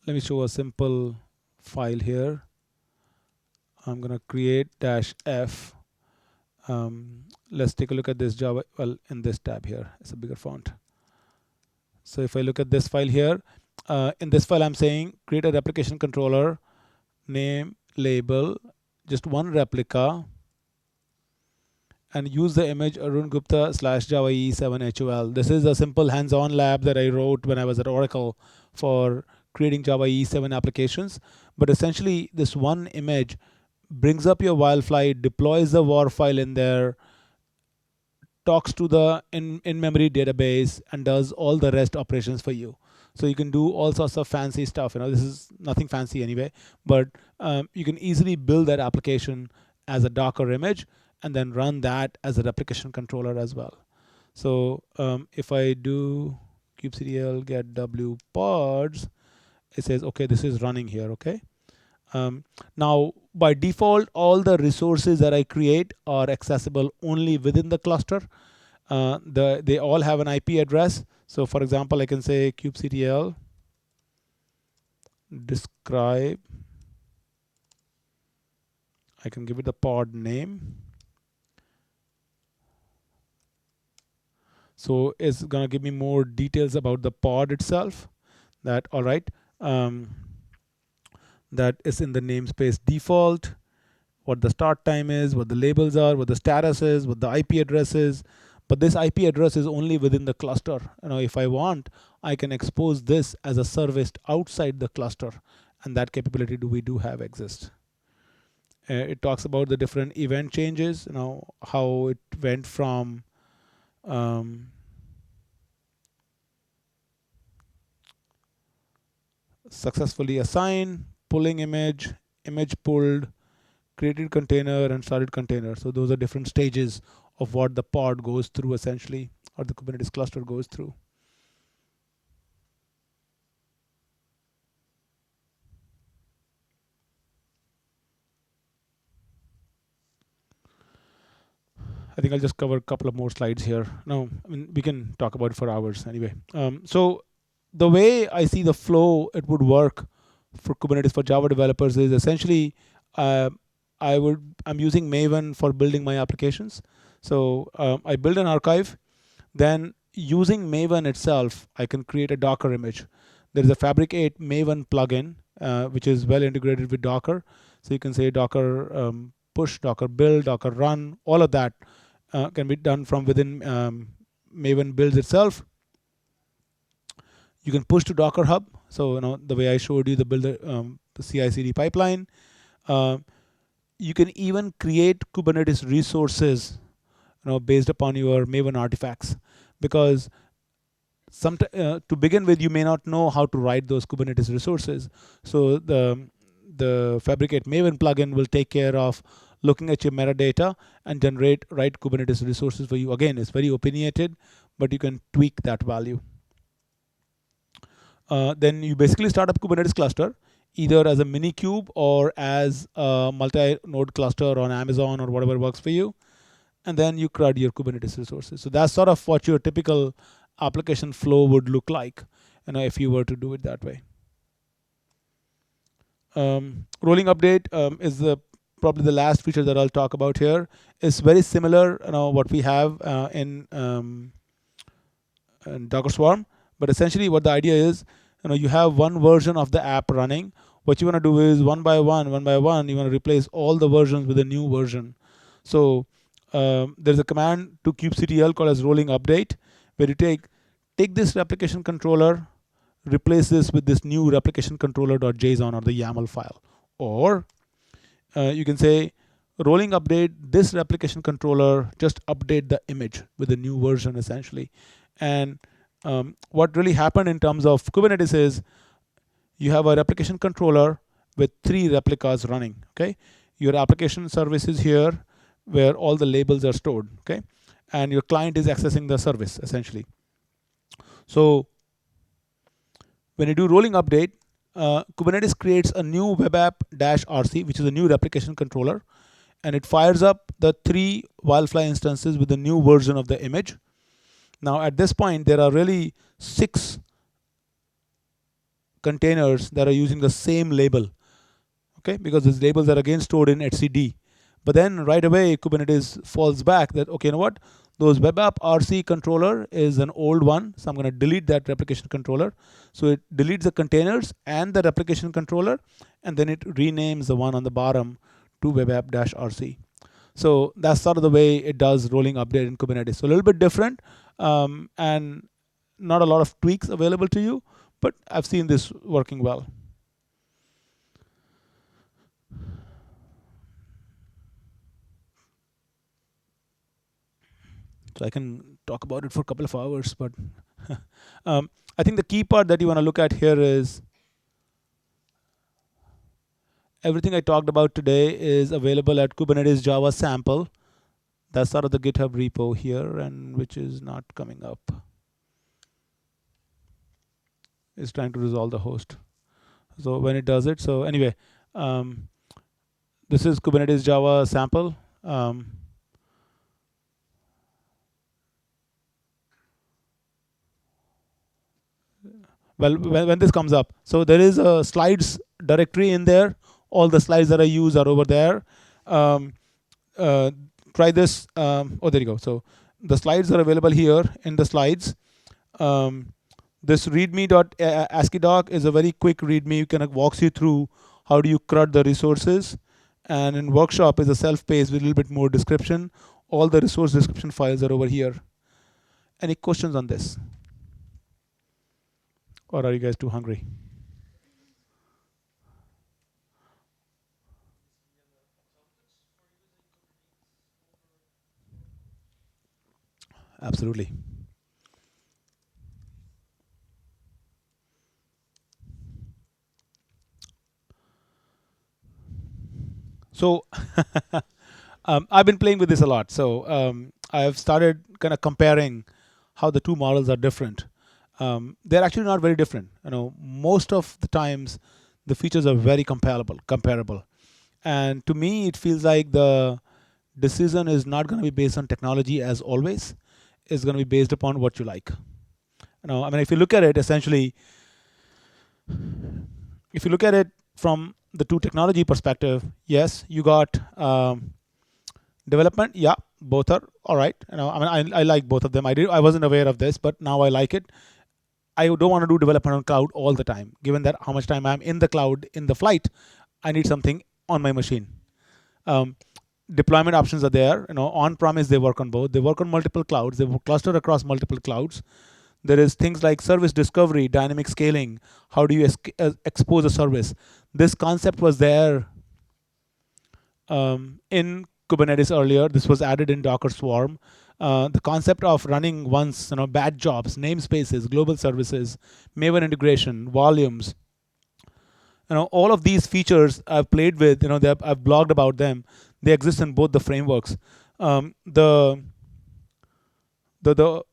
let me show a simple file here. I'm going to create -f. Let's take a look at this Java, well, in this tab here. It's a bigger font. So if I look at this file here, in this file I'm saying create a replication controller, name, label, just one replica, and use the image Arun Gupta slash Java EE7HOL. This is a simple hands-on lab that I wrote when I was at Oracle for creating Java EE7 applications. But essentially, this one image brings up your wildfly, deploys the war file in there, talks to the in-memory database, and does all the rest operations for you. So you can do all sorts of fancy stuff. This is nothing fancy anyway, but you can easily build that application as a Docker image and then run that as a replication controller as well. So if I do kubectl get w pods, it says, okay, this is running here, okay? Now, by default, all the resources that I create are accessible only within the cluster. They all have an IP address. So for example, I can say kubectl describe. I can give it the pod name. So it's going to give me more details about the pod itself. that all right, um, that is in the namespace default, what the start time is, what the labels are, what the status is, what the IP address is. But this IP address is only within the cluster. If I want, I can expose this as a service outside the cluster, and that capability we do have exists. It talks about the different event changes, how it went from successfully assigned, pulling image pulled, created container, and started container. So those are different stages of what the pod goes through essentially, or the Kubernetes cluster goes through. I think I'll just cover a couple of more slides here. No, I mean, we can talk about it for hours anyway. So the way I see the flow it would work for Kubernetes for Java developers is essentially uh, I'm using Maven for building my applications. So I build an archive, then using Maven itself, I can create a Docker image. There is a Fabricate Maven plugin, which is well integrated with Docker. So you can say Docker push, Docker build, Docker run, all of that can be done from within Maven builds itself. You can push to Docker Hub. So the way I showed you the builder, the CI/CD pipeline. You can even create Kubernetes resources, based upon your Maven artifacts, because to begin with, you may not know how to write those Kubernetes resources. So the Fabricate Maven plugin will take care of looking at your metadata and write Kubernetes resources for you. Again, it's very opinionated, but you can tweak that value. Then you basically start up Kubernetes cluster, either as a mini cube or as a multi-node cluster on Amazon or whatever works for you. And then you CRUD your Kubernetes resources. So that's sort of what your typical application flow would look like, if you were to do it that way. Rolling update is probably the last feature that I'll talk about here. It's very similar, what we have in Docker Swarm, but essentially what the idea is, you have one version of the app running. What you want to do is one by one, you want to replace all the versions with a new version. So there's a command to kubectl called as rolling update, where you take this replication controller, replace this with this new replication controller.json or the YAML file. Or you can say rolling update this replication controller, just update the image with a new version essentially. And what really happened in terms of Kubernetes is you have a replication controller with 3 replicas running. Okay, your application service is here where all the labels are stored. Okay, and your client is accessing the service essentially. So when you do rolling update, Kubernetes creates a new web app-rc, which is a new replication controller, and it fires up the 3 Wildfly instances with the new version of the image. Now at this point, there are really 6 containers that are using the same label, okay, because these labels are again stored in etcd. But then right away, Kubernetes falls back that, okay, you know what? Those web app RC controller is an old one, so I'm going to delete that replication controller. So it deletes the containers and the replication controller, and then it renames the one on the bottom to web app-rc. So that's sort of the way it does rolling update in Kubernetes. So a little bit different, and not a lot of tweaks available to you, but I've seen this working well. So I can talk about it for a couple of hours, but I think the key part that you want to look at here is everything I talked about today is available at Kubernetes Java sample. That's sort of the GitHub repo here, and which is not coming up. It's trying to resolve the host. So when it does it, so anyway, this is Kubernetes Java sample. Well, when this comes up, so there is a slides directory in there. All the slides that I use are over there. Try this. Oh, there you go. So the slides are available here in the slides. This readme.ascii doc is a very quick readme. You kind of walks you through how do you CRUD the resources. And in workshop is a self-paced with a little bit more description. All the resource description files are over here. Any questions on this? Or are you guys too hungry? Absolutely. So I've been playing with this a lot. So I've started kind of comparing how the two models are different. They're actually not very different. Most of the times the features are very comparable. And to me, it feels like the decision is not going to be based on technology as always. It's going to be based upon what you like. I mean, if you look at it, essentially, if you look at it from the two technology perspective, yes, you got development. Yeah, both are all right. I mean, I like both of them. I wasn't aware of this, but now I like it. I don't want to do development on cloud all the time. Given that how much time I'm in the cloud in the flight, I need something on my machine. Um, Deployment options are there. On premise they work on both. They work on multiple clouds. They cluster across multiple clouds. There is things like service discovery, dynamic scaling. How do you expose a service? This concept was there in Kubernetes earlier. This was added in Docker Swarm. The concept of running once, batch jobs, namespaces, global services, Maven integration, volumes. All of these features I've played with. I've blogged about them. They exist in both the frameworks. The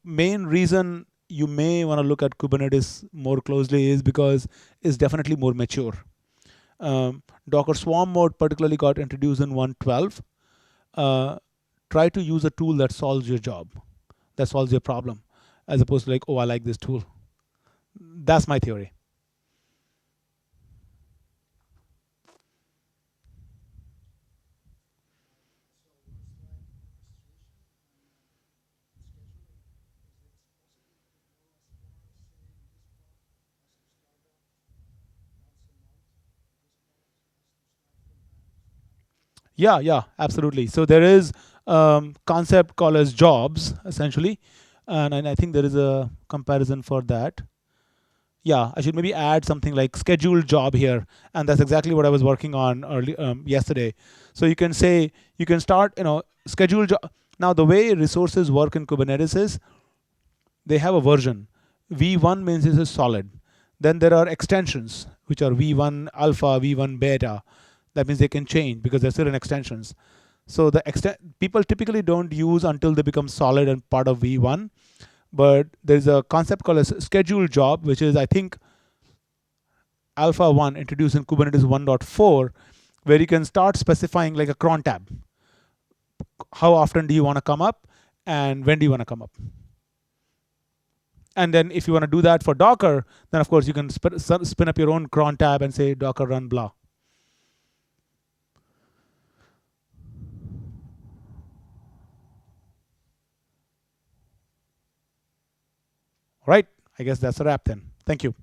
main reason you may want to look at Kubernetes more closely is because it's definitely more mature. Docker Swarm mode particularly got introduced in 112. Try to use a tool that solves your job, that solves your problem, as opposed to like, oh, I like this tool. That's my theory. Yeah, yeah, absolutely. So there is concept called as jobs essentially, and I think there is a comparison for that. Yeah, I should maybe add something like scheduled job here, and that's exactly what I was working on early yesterday. So you can say you can start, scheduled job. Now the way resources work in Kubernetes is they have a version. V1 means this is solid. Then there are extensions which are V1 alpha, V1 beta. That means they can change because they're still in extensions. So the people typically don't use until they become solid and part of V1. But there's a concept called a scheduled job, which is I think Alpha 1 introduced in Kubernetes 1.4, where you can start specifying like a cron tab. How often do you want to come up and when do you want to come up? And then if you want to do that for Docker, then of course you can spin up your own cron tab and say Docker run blah. All right, I guess that's a wrap then. Thank you.